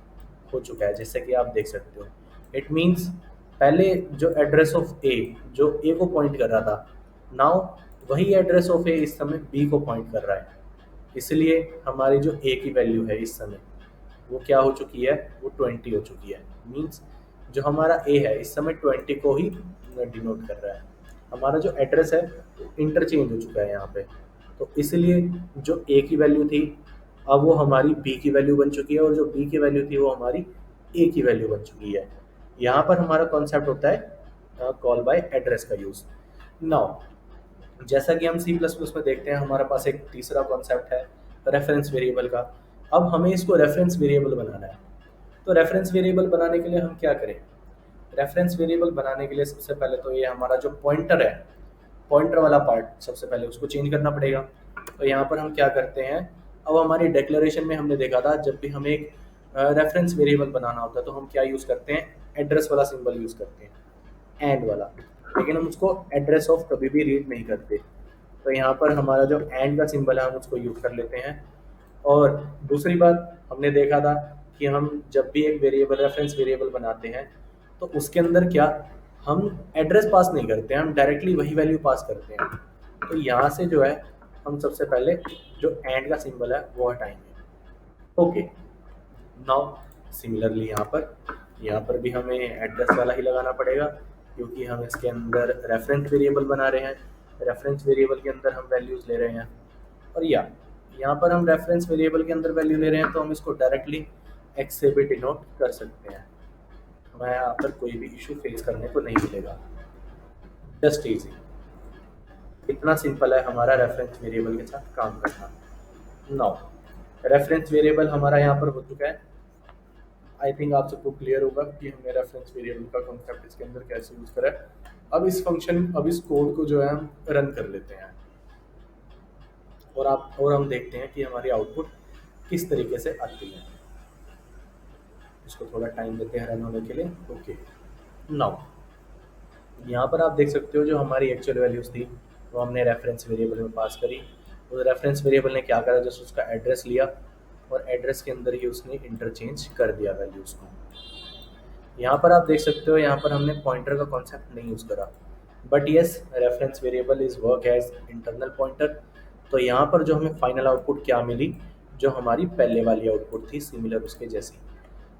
हो चुका है, जैसे कि आप देख सकते हो। इट मीन्स पहले जो एड्रेस ऑफ ए जो ए को पॉइंट कर रहा था, नाउ वही एड्रेस ऑफ ए इस समय बी को पॉइंट कर रहा है, इसलिए हमारी जो ए की वैल्यू है इस समय वो क्या हो चुकी है, वो 20 हो चुकी है। मीन्स जो हमारा ए है इस समय 20 को ही डिनोट कर रहा है। हमारा जो एड्रेस है इंटरचेंज हो चुका है यहाँ पे, तो इसलिए जो ए की वैल्यू थी अब वो हमारी बी की वैल्यू बन चुकी है और जो बी की वैल्यू थी वो हमारी ए की वैल्यू बन चुकी है। यहाँ पर हमारा कॉन्सेप्ट होता है कॉल बाय एड्रेस का यूज़। नाउ जैसा कि हम सी प्लस प्लस में देखते हैं, हमारे पास एक तीसरा कॉन्सेप्ट है रेफरेंस वेरिएबल का। अब हमें इसको रेफरेंस वेरिएबल बनाना है, तो रेफरेंस वेरिएबल बनाने के लिए हम क्या करें, रेफरेंस वेरिएबल बनाने के लिए सबसे पहले तो ये हमारा जो पॉइंटर है, पॉइंटर वाला पार्ट सबसे पहले उसको चेंज करना पड़ेगा। तो यहाँ पर हम क्या करते हैं, अब हमारी डिक्लेरेशन में हमने देखा था जब भी हमें एक रेफरेंस वेरिएबल बनाना होता है तो हम क्या यूज़ करते हैं, एड्रेस वाला सिंबल यूज़ करते हैं, एंड वाला, लेकिन हम उसको एड्रेस ऑफ कभी भी रीड नहीं करते। तो यहाँ पर हमारा जो एंड का सिंबल है हम उसको यूज़ कर लेते हैं। और दूसरी बात हमने देखा था कि हम जब भी एक वेरिएबल रेफरेंस वेरिएबल बनाते हैं तो उसके अंदर क्या हम एड्रेस पास नहीं करते हैं, हम डायरेक्टली वही वैल्यू पास करते हैं। तो यहाँ से जो है हम सबसे पहले जो एंड का सिंबल है वो हटाएंगे। ओके, नाउ सिमिलरली यहाँ पर भी हमें एड्रेस वाला ही लगाना पड़ेगा, क्योंकि हम इसके अंदर रेफरेंस वेरिएबल बना रहे हैं, रेफरेंस वेरिएबल के अंदर हम वैल्यूज़ ले रहे हैं। और यहाँ पर हम रेफरेंस वेरिएबल के अंदर वैल्यू ले रहे हैं तो हम इसको डायरेक्टली एक्स से भी डिनोट कर सकते हैं, हमें यहाँ पर कोई भी इशू फेस करने को नहीं मिलेगा। जस्ट इजी, इतना सिंपल है हमारा रेफरेंस वेरिएबल के साथ काम करना। नाउ रेफरेंस वेरिएबल हमारा यहाँ पर हो चुका है। आई थिंक आप सबको क्लियर होगा कि हमने रेफरेंस वेरिएबल का कॉन्सेप्ट इसके अंदर कैसे यूज़ करा है। अब इस कोड को जो है हम रन कर लेते हैं और हम देखते हैं कि हमारी आउटपुट किस तरीके से आती है। इसको थोड़ा टाइम देते हैं रन होने के लिए। ओके, नाउ यहाँ पर आप देख सकते हो जो हमारी एक्चुअल वैल्यूज़ थी वो हमने रेफरेंस वेरिएबल में पास करी। उस रेफरेंस वेरिएबल ने क्या करा, जस्ट उसका एड्रेस लिया और एड्रेस के अंदर ही उसने इंटरचेंज कर दिया वैल्यूज़ को। यहाँ पर आप देख सकते हो यहाँ पर हमने पॉइंटर का कॉन्सेप्ट नहीं यूज़ करा, but yes reference variable is work as internal pointer. तो यहाँ पर जो हमें फाइनल आउटपुट क्या मिली, जो हमारी पहले वाली आउटपुट थी सिमिलर उसके जैसी।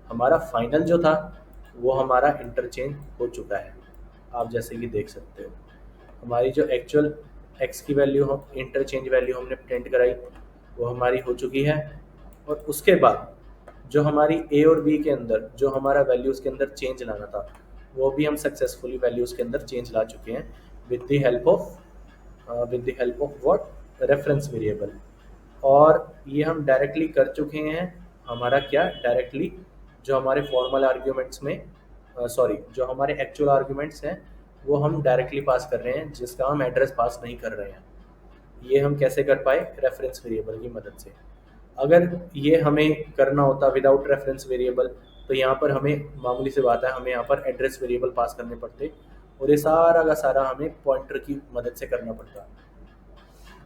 हमारा फाइनल जो था वो हमारा इंटरचेंज हो चुका है। आप जैसे कि देख सकते हो हमारी जो एक्चुअल एक्स की वैल्यू हम इंटरचेंज वैल्यू हमने प्रिंट कराई वो हमारी हो चुकी है। और उसके बाद जो हमारी ए और बी के अंदर जो हमारा वैल्यूज़ के अंदर चेंज लाना था वो भी हम सक्सेसफुली वैल्यूज़ के अंदर चेंज ला चुके हैं with the help of what reference variable. और ये हम डायरेक्टली कर चुके हैं। हमारा क्या डायरेक्टली जो हमारे फॉर्मल आर्ग्यूमेंट्स में सॉरी जो हमारे एक्चुअल आर्ग्यूमेंट्स हैं वो हम डायरेक्टली पास कर रहे हैं जिसका हम एड्रेस पास नहीं कर रहे हैं। ये हम कैसे कर पाए रेफरेंस वेरिएबल की मदद से। अगर ये हमें करना होता विदाउट रेफरेंस वेरिएबल तो यहाँ पर हमें मामूली सी बात है हमें यहाँ पर एड्रेस वेरिएबल पास करने पड़ते और ये सारा का सारा हमें पॉइंटर की मदद से करना पड़ता।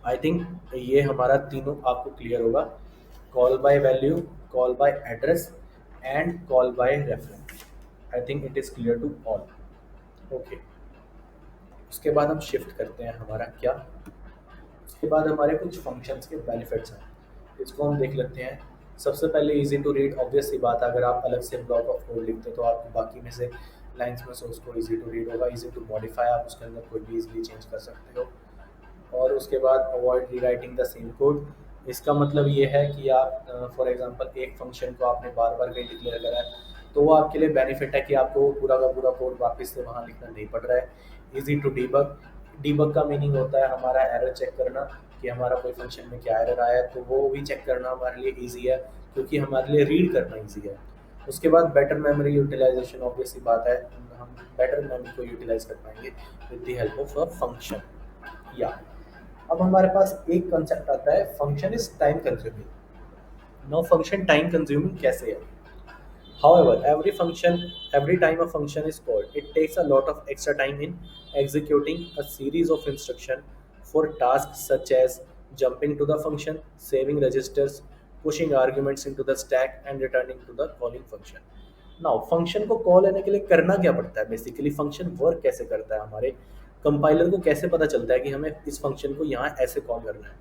आई थिंक ये हमारा तीनों आपको क्लियर होगा, call by value, call by address and call by reference. I think it is clear to all. Okay, उसके बाद हम शिफ्ट करते हैं हमारा क्या, उसके बाद हमारे कुछ फंक्शंस के बेनिफिट्स हैं, इसको हम देख लेते हैं। सबसे पहले इजी टू रीड, ऑब्वियस सी बात है अगर आप अलग से ब्लॉक ऑफ कोड लिखते तो आपको बाकी में से लाइंस में से उसको इजी टू रीड होगा। इजी टू मॉडिफाई, आप उसके अंदर कोई भी इजीली चेंज कर सकते हो। और उसके बाद avoid rewriting the same code, इसका मतलब ये है कि आप फॉर एग्जांपल एक फंक्शन को आपने बार बार कहीं डिक्लेयर करा है तो वो आपके लिए बेनिफिट है कि आपको पूरा का पूरा कोड वापस से वहाँ लिखना नहीं पड़ रहा है। इजी टू डीबग, डीबग का मीनिंग होता है हमारा एरर चेक करना कि हमारा कोई फंक्शन में क्या एरर आया है, तो वो भी चेक करना हमारे लिए ईजी है क्योंकि हमारे लिए रीड करना ईजी है। उसके बाद बेटर मेमोरी यूटिलाइजेशन, ऑब्वियस सी बात है हम बेटर मेमोरी को यूटिलाइज कर पाएंगे with the help of a function. या अब हमारे पास एक कंसेप्ट आता है function is time consuming. Now function time consuming कैसे है? However, every time a function is called, it takes a lot of extra time in executing a series of instructions for tasks such as jumping to the function, saving registers, pushing arguments into the stack, and returning to the calling function. Now, function को कॉल लेने के लिए करना क्या पड़ता है? बेसिकली फंक्शन वर्क कैसे करता है, हमारे कंपाइलर को कैसे पता चलता है कि हमें इस फंक्शन को यहाँ ऐसे कॉल करना है?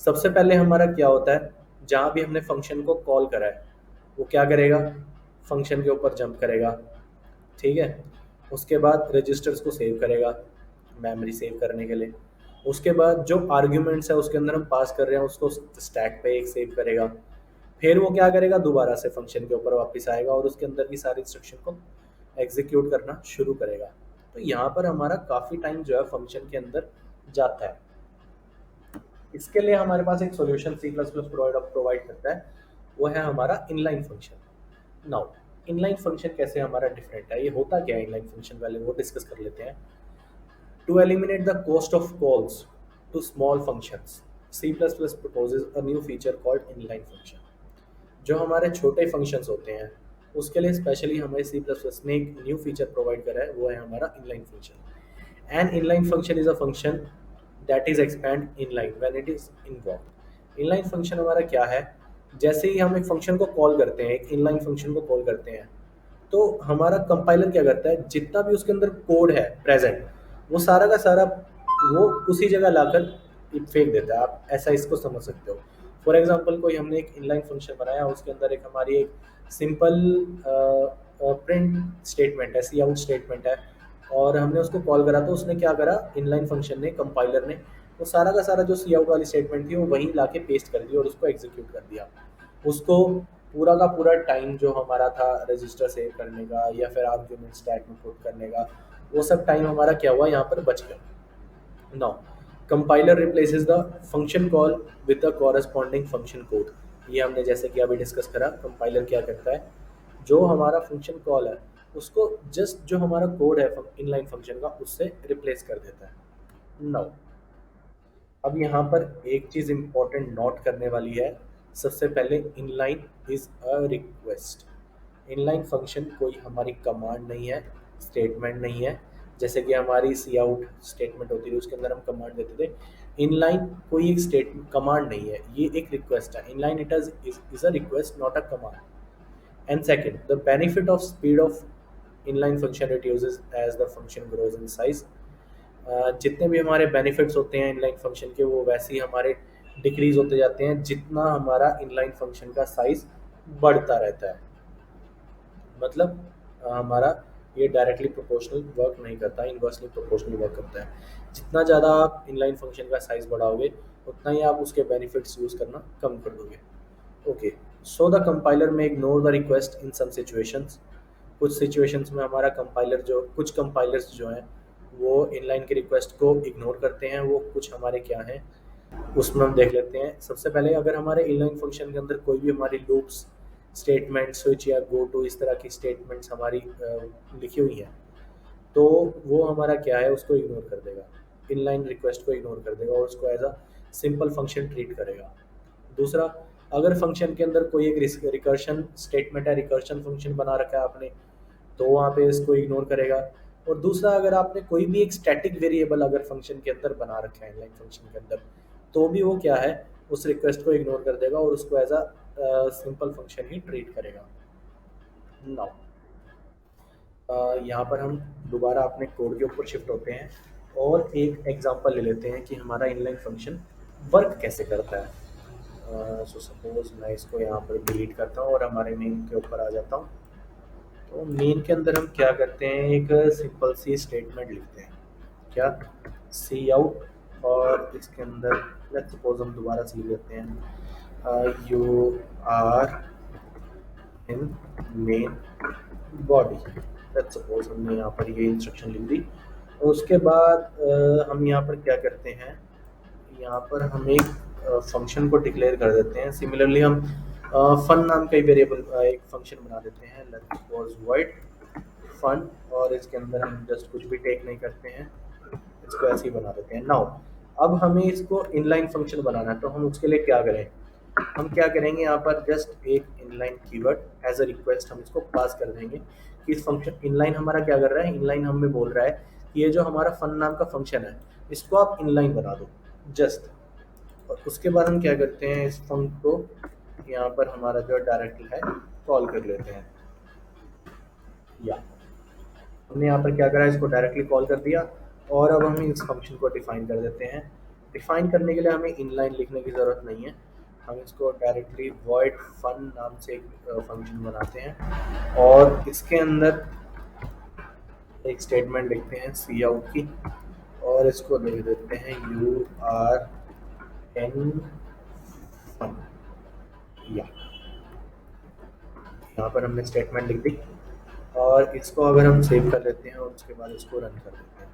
सबसे पहले हमारा क्या होता है, जहाँ भी हमने फंक्शन को कॉल करा है वो क्या करेगा, फंक्शन के ऊपर जंप करेगा, ठीक है। उसके बाद रजिस्टर्स को सेव करेगा मेमोरी सेव करने के लिए। उसके बाद जो आर्ग्यूमेंट्स है उसके अंदर हम पास कर रहे हैं उसको स्टैक पे एक सेव करेगा। फिर वो क्या करेगा, दोबारा से फंक्शन के ऊपर वापस आएगा और उसके अंदर की सारी इंस्ट्रक्शन को एग्जीक्यूट करना शुरू करेगा। तो यहाँ पर हमारा काफ़ी टाइम जो है फंक्शन के अंदर जाता है। इसके लिए हमारे पास एक सॉल्यूशन C++ प्रोवाइड करता है, वो है हमारा inline function. Now inline function कैसे हमारा डिफरेंट है, ये होता क्या है इनलाइन फंक्शन, पहले वो डिस्कस कर लेते हैं। To eliminate the cost of calls to small functions, C++ proposes a new feature called inline function। जो हमारे छोटे फंक्शंस होते हैं उसके लिए स्पेशली हमें C++ ने एक न्यू फीचर प्रोवाइड करा है, वो है हमारा inline function. An inline function is a function that is expand inline when it is involve. Inline function हमारा क्या है, जैसे ही हम एक फंक्शन को कॉल करते हैं, एक इनलाइन फंक्शन को कॉल करते हैं, तो हमारा कंपाइलर क्या करता है, जितना भी उसके अंदर कोड है प्रेजेंट वो सारा का सारा वो उसी जगह लाकर फेंक देता है। आप ऐसा इसको समझ सकते हो। फॉर एग्जांपल कोई हमने एक इनलाइन फंक्शन बनाया, उसके अंदर एक हमारी एक सिंपल प्रिंट स्टेटमेंट है, सी आउट स्टेटमेंट है, और हमने उसको कॉल करा तो उसने क्या करा, इनलाइन फंक्शन ने, कंपाइलर ने वो सारा का सारा जो सी आउट वाली स्टेटमेंट थी वो वहीं ला के पेस्ट कर दी और उसको एग्जीक्यूट कर दिया। उसको पूरा का पूरा टाइम जो हमारा था रजिस्टर सेव करने का या फिर आर्ग्यूमेंट स्टैक में पुट करने का, वो सब टाइम हमारा क्या हुआ, यहाँ पर बच गया। Now compiler replaces the function call with the corresponding function code. ये हमने जैसे कि अभी डिस्कस करा, कंपाइलर क्या करता है, जो हमारा फंक्शन कॉल है उसको जस्ट जो हमारा कोड है इनलाइन फंक्शन का उससे रिप्लेस कर देता है। नाउ अब यहाँ पर एक चीज़ इम्पोर्टेंट नोट करने वाली है। सबसे पहले inline is a request. Inline function कोई हमारी कमांड नहीं है, स्टेटमेंट नहीं है। जैसे कि हमारी सी आउट स्टेटमेंट होती थी उसके अंदर हम कमांड देते थे, इनलाइन कोई एक स्टेटमेंट कमांड नहीं है, ये एक रिक्वेस्ट है। Inline it is a request not a command. And second, the benefit of speed of inline function reduces as the function grows in size. जितने भी हमारे बेनिफिट्स होते हैं इनलाइन फंक्शन के वो वैसे ही हमारे डिक्रीज होते जाते हैं जितना हमारा इनलाइन फंक्शन का साइज बढ़ता रहता है। मतलब हमारा ये डायरेक्टली प्रोपोर्शनल वर्क नहीं करता, इन्वर्सली प्रोपोर्शनल वर्क करता है। जितना ज़्यादा आप इनलाइन फंक्शन का साइज़ बढ़ाओगे उतना ही आप उसके बेनिफिट्स यूज़ करना कम कर दोगे। Okay, so the compiler may ignore the request in some situations. कुछ सिचुएशंस में हमारा कंपाइलर जो कुछ कंपाइलर्स जो हैं वो इनलाइन की रिक्वेस्ट को इग्नोर करते हैं। वो कुछ हमारे क्या हैं उसमें हम देख लेते हैं। सबसे पहले अगर हमारे इनलाइन फंक्शन के अंदर कोई भी हमारी लूप्स, स्टेटमेंट, स्विच या गो टू इस तरह की स्टेटमेंट्स हमारी लिखी हुई हैं तो वो हमारा क्या है उसको इग्नोर कर देगा, इनलाइन रिक्वेस्ट को इग्नोर कर देगा और उसको as a simple function treat करेगा। दूसरा, अगर फंक्शन के अंदर कोई एक रिकर्शन स्टेटमेंट है, रिकर्शन फंक्शन बना रखा है आपने, तो वहाँ पे इसको इग्नोर करेगा। और दूसरा, अगर आपने कोई भी एक स्टैटिक वेरिएबल अगर फंक्शन के अंदर बना रखा है इनलाइन फंक्शन के अंदर, तो भी वो क्या है उस रिक्वेस्ट को इग्नोर कर देगा और उसको एज अ सिंपल फंक्शन ही ट्रीट करेगा। नाउ यहाँ पर हम दोबारा अपने कोड के ऊपर शिफ्ट होते हैं और एक एग्जांपल ले लेते हैं कि हमारा इनलाइन फंक्शन वर्क कैसे करता है। सो सपोज मैं इसको यहाँ पर डिलीट करता हूँ और हमारे मेन के ऊपर आ जाता हूँ। तो मेन के अंदर हम क्या करते हैं, एक सिंपल सी स्टेटमेंट लिखते हैं, क्या, सी आउट। और इसके अंदर लेट्स सपोज हम दोबारा सी लेते हैं, you are in main body. Let's suppose हमने यहाँ पर ये इंस्ट्रक्शन लिख दी। और उसके बाद हम यहाँ पर क्या करते हैं, यहाँ पर हम एक फंक्शन को डिक्लेयर कर देते हैं। सिमिलरली हम फन नाम का वेरिएबल एक फंक्शन बना देते हैं, लेट्स सपोज वॉइड फन। और इसके अंदर हम जस्ट कुछ भी टेक नहीं करते हैं, इसको ऐसे ही बना देते हैं। नाउ अब हमें इसको इनलाइन फंक्शन बनाना है तो हम उसके लिए क्या करें, हम क्या करेंगे, यहाँ पर जस्ट एक inline keyword as a request हम इसको पास कर देंगे कि इस फंक्शन इनलाइन हमारा क्या कर रहा है, इनलाइन हमें बोल रहा है कि ये जो हमारा फन नाम का फंक्शन है इसको आप इनलाइन बना दो जस्ट। और उसके बाद हम क्या करते हैं, इस फंक्शन को यहाँ पर हमारा जो डायरेक्टली है कॉल कर लेते हैं। या हमने यहाँ पर क्या करा, इसको डायरेक्टली कॉल कर दिया और अब हम इस फंक्शन को डिफाइन कर देते हैं। डिफाइन करने के लिए हमें इनलाइन लिखने की ज़रूरत नहीं है, हम इसको डायरेक्टली void fun नाम से एक फंक्शन बनाते हैं और इसके अंदर एक स्टेटमेंट लिखते हैं सी आउट की और इसको लिख देते हैं यू आर एन फन। या यहाँ पर हमने स्टेटमेंट लिख दी और इसको अगर हम सेव कर लेते हैं और उसके बाद इसको रन कर देते हैं।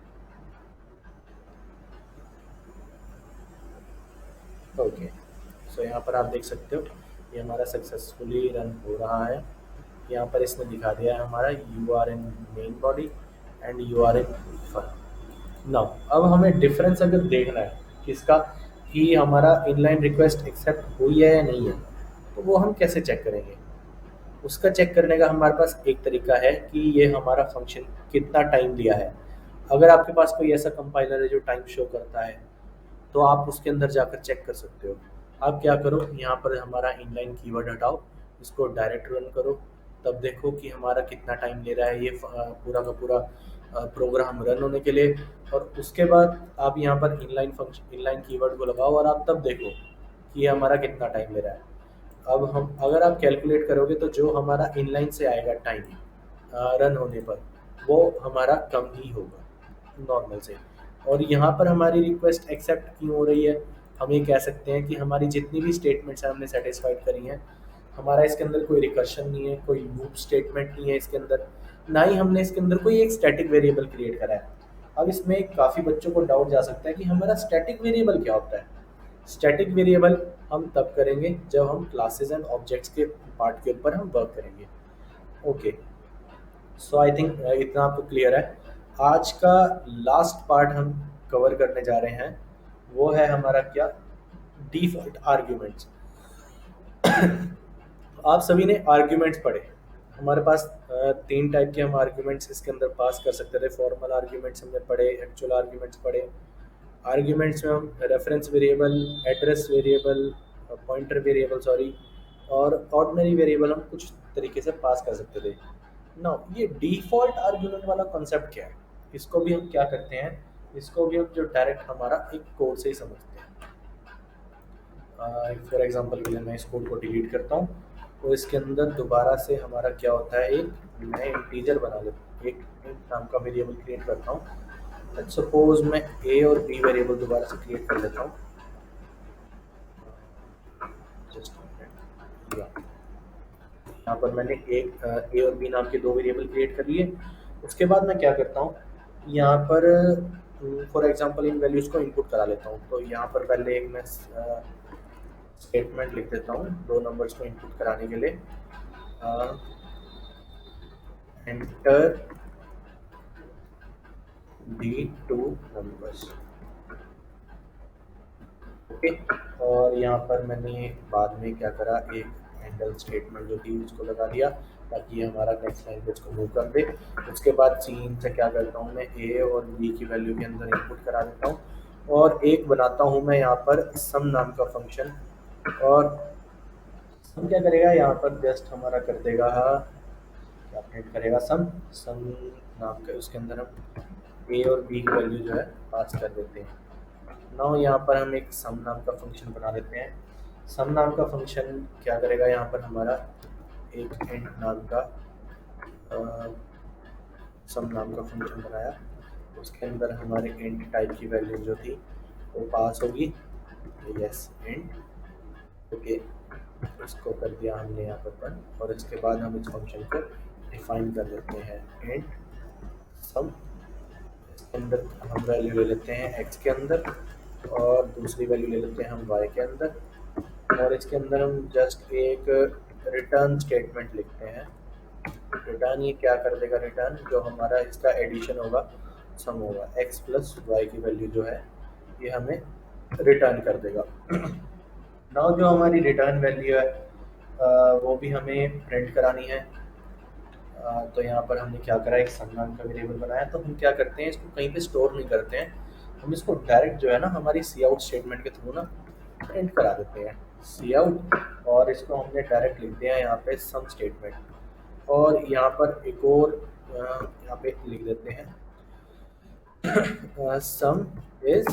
ओके, सो यहाँ पर आप देख सकते हो ये हमारा सक्सेसफुली रन हो रहा है। यहाँ पर इसने दिखा दिया है हमारा you are in main body and you are in fun. Now अब हमें डिफरेंस अगर देखना है किसका, कि हमारा इनलाइन रिक्वेस्ट एक्सेप्ट हुई है या नहीं है, तो वो हम कैसे चेक करेंगे। उसका चेक करने का हमारे पास एक तरीका है कि ये हमारा फंक्शन कितना टाइम लिया है। अगर आपके पास कोई ऐसा कंपाइलर है जो टाइम शो करता है तो आप उसके अंदर जाकर चेक कर सकते हो। आप क्या करो, यहाँ पर हमारा इनलाइन कीवर्ड हटाओ, इसको डायरेक्ट रन करो, तब देखो कि हमारा कितना टाइम ले रहा है ये पूरा का पूरा प्रोग्राम रन होने के लिए। और उसके बाद आप यहाँ पर इनलाइन फंक्शन इनलाइन कीवर्ड को लगाओ और आप तब देखो कि ये हमारा कितना टाइम ले रहा है। अब हम अगर आप कैलकुलेट करोगे तो जो हमारा इनलाइन से आएगा टाइम रन होने पर वो हमारा कम ही होगा नॉर्मल से। और यहाँ पर हमारी रिक्वेस्ट एक्सेप्ट क्यों हो रही है, हम ये कह सकते हैं कि हमारी जितनी भी स्टेटमेंट्स हैं हमने सेटिस्फाइड करी हैं। हमारा इसके अंदर कोई रिकर्शन नहीं है, कोई लूप स्टेटमेंट नहीं है इसके अंदर, ना ही हमने इसके अंदर कोई एक स्टैटिक वेरिएबल क्रिएट करा है। अब इसमें काफ़ी बच्चों को डाउट जा सकता है कि हमारा स्टैटिक वेरिएबल क्या होता है। स्टैटिक वेरिएबल हम तब करेंगे जब हम क्लासेस एंड ऑब्जेक्ट्स के पार्ट के ऊपर हम वर्क करेंगे। ओके, सो आई थिंक इतना आपको क्लियर है। आज का लास्ट पार्ट हम कवर करने जा रहे हैं वो है हमारा क्या, डिफॉल्ट आर्ग्यूमेंट्स। आप सभी ने आर्ग्यूमेंट्स पढ़े, हमारे पास तीन टाइप के हम आर्ग्यूमेंट्स इसके अंदर पास कर सकते थे। फॉर्मल आर्ग्यूमेंट्स हमने पढ़े, एक्चुअल आर्ग्यूमेंट्स पढ़े। आर्ग्यूमेंट्स में हम reference variable, address variable, pointer variable sorry, और ऑर्डिनरी वेरिएबल हम कुछ तरीके से पास कर सकते थे। ना ये डिफ़ॉल्ट आर्ग्यूमेंट वाला कॉन्सेप्ट क्या है, इसको भी हम क्या करते हैं, इसको भी हम जो डायरेक्ट हमारा एक कोड से ही समझते हैं। फॉर एग्जांपल के लिए मैं इस कोड को डिलीट करता हूँ तो इसके अंदर दोबारा से हमारा क्या होता है, एक मैं इंटीजर बना लेता हूँ, एक int नाम का वेरिएबल क्रिएट करता हूँ। लेट्स सपोज मैं ए और बी वेरिएबल दोबारा से क्रिएट कर लेता हूँ। जस्ट यहाँ पर मैंने एक ए और बी नाम के दो वेरिएबल क्रिएट कर लिए। उसके बाद मैं क्या करता हूँ, यहाँ पर फॉर एग्जांपल इन वैल्यूज़ को इनपुट करा लेता हूँ। तो यहाँ पर पहले एक मैं स्टेटमेंट लिख देता हूँ दो नंबर्स को इनपुट कराने के लिए। Enter the two numbers, okay. और यहाँ पर मैंने बाद में क्या करा, एक हैंडल स्टेटमेंट जो थी उसको लगा दिया ताकि ये हमारा नेक्स्ट लैंग्वेज को मूव कर दे। उसके बाद सीन से क्या करता हूँ, मैं ए और बी की वैल्यू के अंदर इनपुट करा देता हूँ और एक बनाता हूँ मैं यहाँ पर सम नाम का फंक्शन। और सम क्या करेगा, यहाँ पर जस्ट हमारा कर देगा, क्या प्रिंट करेगा, सम सम नाम का, उसके अंदर हम ए और बी की वैल्यू जो है पास कर देते हैं। नाउ यहाँ पर हम एक सम नाम का फंक्शन बना लेते हैं। सम नाम का फंक्शन क्या करेगा, यहाँ पर हमारा एक इंट नाम का सम नाम का फंक्शन बनाया, उसके अंदर हमारे इंट टाइप की वैल्यू जो थी वो पास होगी, यस इंट, ओके। इसको कर दिया हमने यहाँ पर बंद। और इसके बाद हम इस फंक्शन को डिफाइन कर देते हैं इंट सम। इसके अंदर हम वैल्यू ले लेते हैं एक्स के अंदर और दूसरी वैल्यू ले लेते हैं हम वाई के अंदर। और इसके अंदर हम जस्ट एक रिटर्न स्टेटमेंट लिखते हैं। रिटर्न ये क्या कर देगा, रिटर्न जो हमारा इसका एडिशन होगा, सम होगा, एक्स प्लस वाई की वैल्यू जो है ये हमें रिटर्न कर देगा। नाउ जो हमारी रिटर्न वैल्यू है वो भी हमें प्रिंट करानी है। तो यहाँ पर हमने क्या करा, एक सम नाम का वेरिएबल बनाया। तो हम क्या करते हैं, इसको कहीं पे स्टोर नहीं करते हैं, हम इसको डायरेक्ट जो है ना हमारी सी आउट स्टेटमेंट के थ्रू ना प्रिंट करा देते हैं, सी आउट। और इसको हमने डायरेक्ट लिख दिया यहाँ पे सम स्टेटमेंट। और यहाँ पर एक और यहाँ पे लिख देते हैं सम इज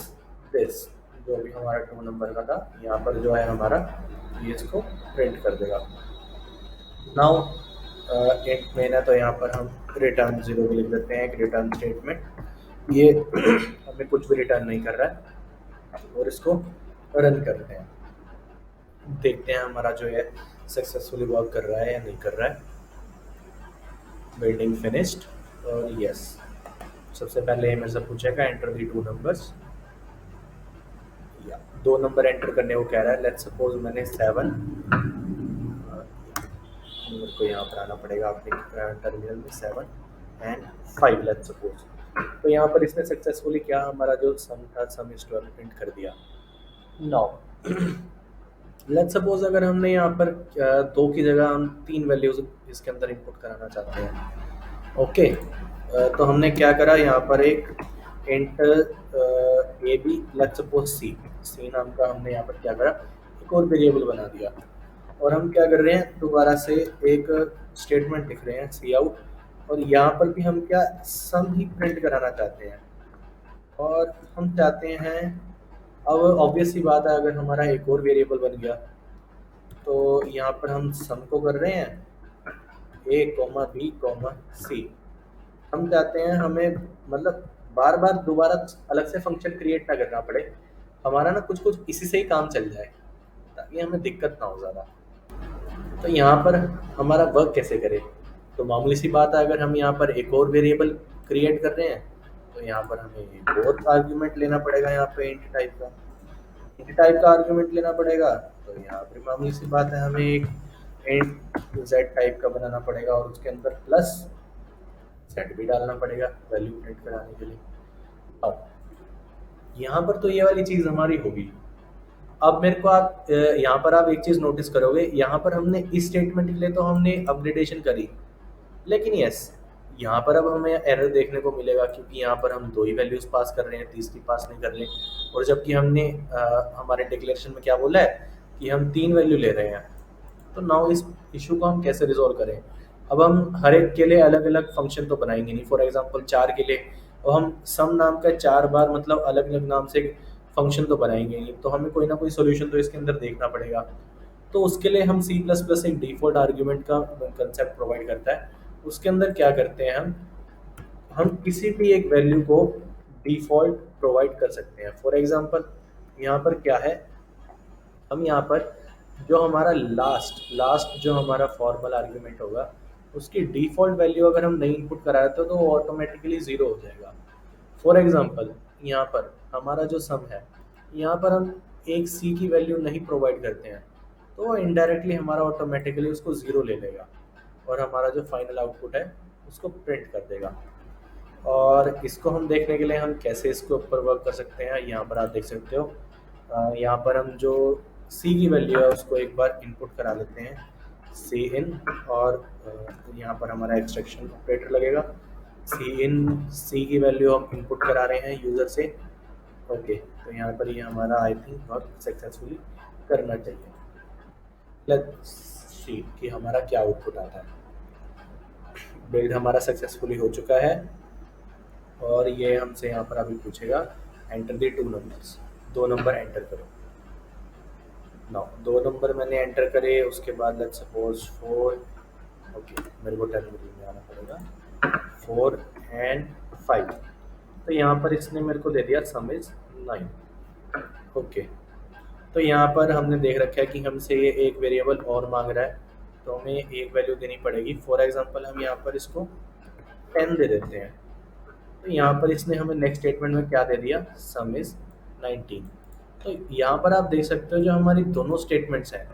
दिस, जो भी हमारा 2 नंबर का था, यहाँ पर जो है हमारा ये इसको प्रिंट कर देगा। नाउ इंट मेन है तो यहाँ पर हम रिटर्न 0 भी लिख देते हैं, एक रिटर्न स्टेटमेंट। ये हमें कुछ भी रिटर्न नहीं कर रहा है और इसको रन करते हैं, देखते हैं हमारा जो है सक्सेसफुली वर्क कर रहा है या नहीं कर रहा है। बिल्डिंग फिनिश्ड और यस, सबसे पहले ये मेरे से पूछेगा एंटर दी 2 नंबर्स, या 2 नंबर एंटर करने को कह रहा है। लेट्स सपोज मैंने 7 नंबर को यहाँ पर आना पड़ेगा अपने टर्मिनल में, 7 एंड 5 लेट्स सपोज। तो यहाँ पर इसने सक्सेसफुली क्या हमारा जो सम था, सम इज 12 प्रिंट कर दिया। नाउ लेट्स सपोज अगर हमने यहाँ पर 2 की जगह हम 3 वैल्यूज इसके अंदर इनपुट कराना चाहते हैं, ओके। तो हमने क्या करा, यहाँ पर एक int A B let's suppose C नाम का हमने यहाँ पर क्या करा, एक और वेरिएबल बना दिया। और हम क्या कर रहे हैं, दोबारा से एक स्टेटमेंट लिख रहे हैं सी आउट, और यहाँ पर भी हम क्या सम ही प्रिंट कराना चाहते हैं। और हम चाहते हैं, अब ऑब्वियस सी बात है, अगर हमारा एक और वेरिएबल बन गया तो यहाँ पर हम सम को कर रहे हैं ए कॉमा बी कॉमा सी। हम चाहते हैं हमें मतलब बार बार दोबारा अलग से फंक्शन क्रिएट ना करना पड़े, हमारा ना कुछ कुछ इसी से ही काम चल जाए ताकि हमें दिक्कत ना हो ज़्यादा। तो यहाँ पर हमारा वर्क कैसे करें, तो मामूली सी बात है, अगर हम यहाँ पर एक और वेरिएबल क्रिएट कर रहे हैं तो यहाँ पर हमें एक और आर्ग्यूमेंट लेना पड़ेगा, यहाँ पे इंट टाइप का आर्ग्यूमेंट लेना पड़ेगा। तो यहाँ पर मामूली सी बात है, हमें एक इंट जेड टाइप का बनाना पड़ेगा और उसके अंदर प्लस जेड भी डालना पड़ेगा वैल्यू प्रिंट कराने के लिए। अब यहाँ पर तो ये वाली चीज़ हमारी होगी। अब मेरे को आप यहाँ पर आप एक चीज़ नोटिस करोगे, यहाँ पर हमने इस स्टेटमेंट के लिए तो हमने अपग्रेडेशन करी, लेकिन यस यहाँ पर अब हमें एरर देखने को मिलेगा क्योंकि यहाँ पर हम 2 ही वैल्यूज़ पास कर रहे हैं, तीसरी पास नहीं कर रहे। और जबकि हमने हमारे डिक्लेरेशन में क्या बोला है कि हम 3 वैल्यू ले रहे हैं। तो नाउ इस इशू को हम कैसे रिजॉल्व करें, अब हम हर एक के लिए अलग अलग फंक्शन तो बनाएंगे नहीं। फॉर एग्जांपल 4 के लिए और हम सम नाम का 4 बार मतलब अलग अलग नाम से फंक्शन तो बनाएंगे नहीं, तो हमें कोई ना कोई सोल्यूशन तो इसके अंदर देखना पड़ेगा। तो उसके लिए हम सी प्लस प्लस एक डिफ़ॉल्ट आर्ग्यूमेंट का कंसेप्ट प्रोवाइड करता है। उसके अंदर क्या करते हैं हम किसी भी एक वैल्यू को डिफ़ॉल्ट प्रोवाइड कर सकते हैं। फॉर एग्ज़ाम्पल यहाँ पर क्या है, हम यहाँ पर जो हमारा लास्ट लास्ट जो हमारा फॉर्मल आर्ग्यूमेंट होगा, उसकी डिफ़ॉल्ट वैल्यू अगर हम नहीं इनपुट कराए तो वो ऑटोमेटिकली ज़ीरो हो जाएगा। फॉर एग्ज़ाम्पल यहाँ पर हमारा जो सम है, यहाँ पर हम एक सी की वैल्यू नहीं प्रोवाइड करते हैं, तो वो इनडायरेक्टली हमारा ऑटोमेटिकली उसको ज़ीरो ले लेगा और हमारा जो फाइनल आउटपुट है उसको प्रिंट कर देगा। और इसको हम देखने के लिए हम कैसे इसके ऊपर वर्क कर सकते हैं, यहाँ पर आप देख सकते हो। यहाँ पर हम जो सी की वैल्यू है उसको एक बार इनपुट करा लेते हैं, सी इन, और यहाँ पर हमारा एक्सट्रैक्शन ऑपरेटर लगेगा। सी इन सी की वैल्यू हम इनपुट करा रहे हैं यूज़र से। ओके, तो यहाँ पर ये हमारा आई थिंक वर्क सक्सेसफुली करना चाहिए। लेट्स सी कि हमारा क्या आउटपुट आता है। बिल्ड हमारा सक्सेसफुली हो चुका है और ये हमसे यहाँ पर अभी पूछेगा एंटर दी टू नंबर्स, दो नंबर एंटर करो। नाउ दो नंबर मैंने एंटर करे, उसके बाद लेट्स सपोज 4, ओके मेरे को टर्मिनल में आना पड़ेगा, 4 एंड 5। तो यहाँ पर इसने मेरे को दे दिया सम इज 9। ओके, तो यहाँ पर हमने देख रखा है कि हमसे ये एक वेरिएबल और मांग रहा है, तो हमें एक वैल्यू देनी पड़ेगी। फॉर एग्जांपल हम यहाँ पर इसको 10 दे देते हैं। तो यहाँ पर इसने हमें नेक्स्ट स्टेटमेंट में क्या दे दिया, सम इज 19। तो यहाँ पर आप देख सकते हो जो हमारी दोनों स्टेटमेंट्स हैं,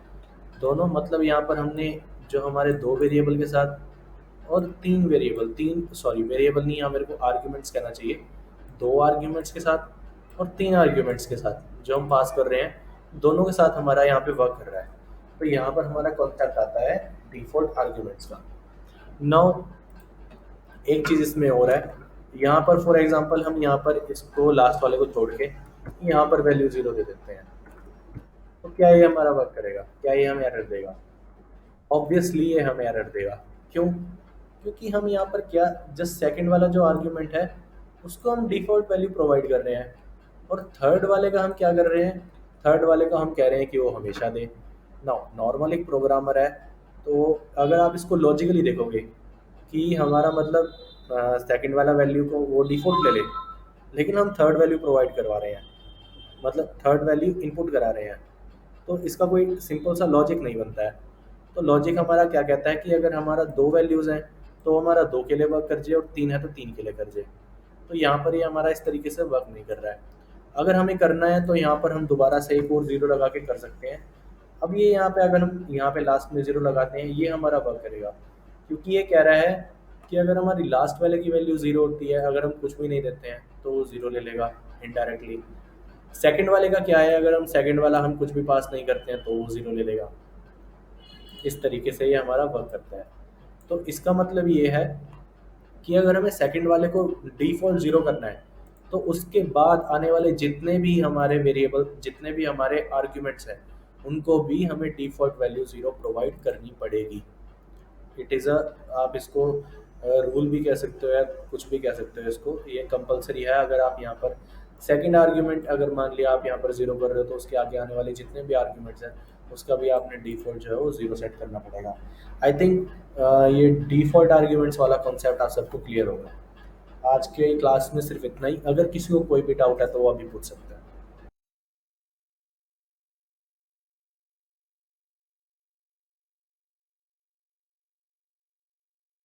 दोनों मतलब यहाँ पर हमने जो हमारे दो वेरिएबल के साथ और तीन वेरिएबल, तीन सॉरी वेरिएबल नहीं, यहाँ मेरे को आर्ग्यूमेंट्स कहना चाहिए, दो आर्ग्यूमेंट्स के साथ और तीन आर्ग्यूमेंट्स के साथ जो हम पास कर रहे हैं, दोनों के साथ हमारा यहाँ पे वर्क कर रहा है। तो यहाँ पर हमारा कॉन्सेप्ट आता है डिफॉल्ट आर्ग्यूमेंट्स का। नाउ एक चीज़ इसमें और है, यहाँ पर फॉर एग्जांपल हम यहाँ पर इसको लास्ट वाले को छोड़ के यहाँ पर वैल्यू 0 दे देते हैं, तो क्या ये हमारा वर्क करेगा? क्या ये हमें एरर देगा? ऑब्वियसली ये हमें एरर देगा। क्यों? क्योंकि हम यहाँ पर क्या, जस्ट सेकंड वाला जो आर्ग्यूमेंट है उसको हम डिफ़ॉल्ट वैल्यू प्रोवाइड कर रहे हैं, और थर्ड वाले का हम क्या कर रहे हैं, थर्ड वाले का हम कह रहे हैं कि वो हमेशा दे। नाउ नॉर्मल एक प्रोग्रामर है, तो अगर आप इसको लॉजिकली देखोगे कि हमारा मतलब सेकंड वाला वैल्यू को वो डिफ़ॉल्ट ले ले, लेकिन हम थर्ड वैल्यू प्रोवाइड करवा रहे हैं, मतलब थर्ड वैल्यू इनपुट करा रहे हैं, तो इसका कोई सिंपल सा लॉजिक नहीं बनता है। तो लॉजिक हमारा क्या कहता है कि अगर हमारा दो वैल्यूज़ हैं तो हमारा दो के लिए वर्क कर जाए, और तीन है तो तीन के लिए कर जाए। तो यहाँ पर ये हमारा इस तरीके से वर्क नहीं कर रहा है। अगर हमें करना है तो यहाँ पर हम दोबारा से एक और ज़ीरो लगा के कर सकते हैं। अब ये यहाँ पे अगर हम यहाँ पे लास्ट में ज़ीरो लगाते हैं, ये हमारा वर्क करेगा, क्योंकि ये कह रहा है कि अगर हमारी लास्ट वाले की वैल्यू ज़ीरो होती है, अगर हम कुछ भी नहीं देते हैं तो वो ज़ीरो ले लेगा इनडायरेक्टली। सेकंड वाले का क्या है, अगर हम सेकंड वाला हम कुछ भी पास नहीं करते हैं तो वो ज़ीरो ले लेगा। इस तरीके से ये हमारा वर्क करता है। तो इसका मतलब ये है कि अगर हमें सेकंड वाले को डिफ़ॉल्ट ज़ीरो करना है, तो उसके बाद आने वाले जितने भी हमारे वेरिएबल, जितने भी हमारे आर्ग्यूमेंट्स हैं, उनको भी हमें डिफ़ॉल्ट वैल्यू ज़ीरो प्रोवाइड करनी पड़ेगी। इट इज़ अ, आप इसको रूल भी कह सकते हो या कुछ भी कह सकते हो, इसको ये कंपलसरी है। अगर आप यहाँ पर सेकंड आर्ग्यूमेंट अगर मान लिया आप यहाँ पर ज़ीरो कर रहे हो, तो उसके आगे आने वाले जितने भी आर्ग्यूमेंट्स हैं उसका भी आपने डिफ़ॉल्ट जो है वो ज़ीरो सेट करना पड़ेगा। आई थिंक ये डिफ़ॉल्ट आर्ग्यूमेंट्स वाला कॉन्सेप्ट आप सबको क्लियर होगा। आज के क्लास में सिर्फ इतना ही। अगर किसी को कोई भी डाउट है तो वो अभी पूछ सकते हैं।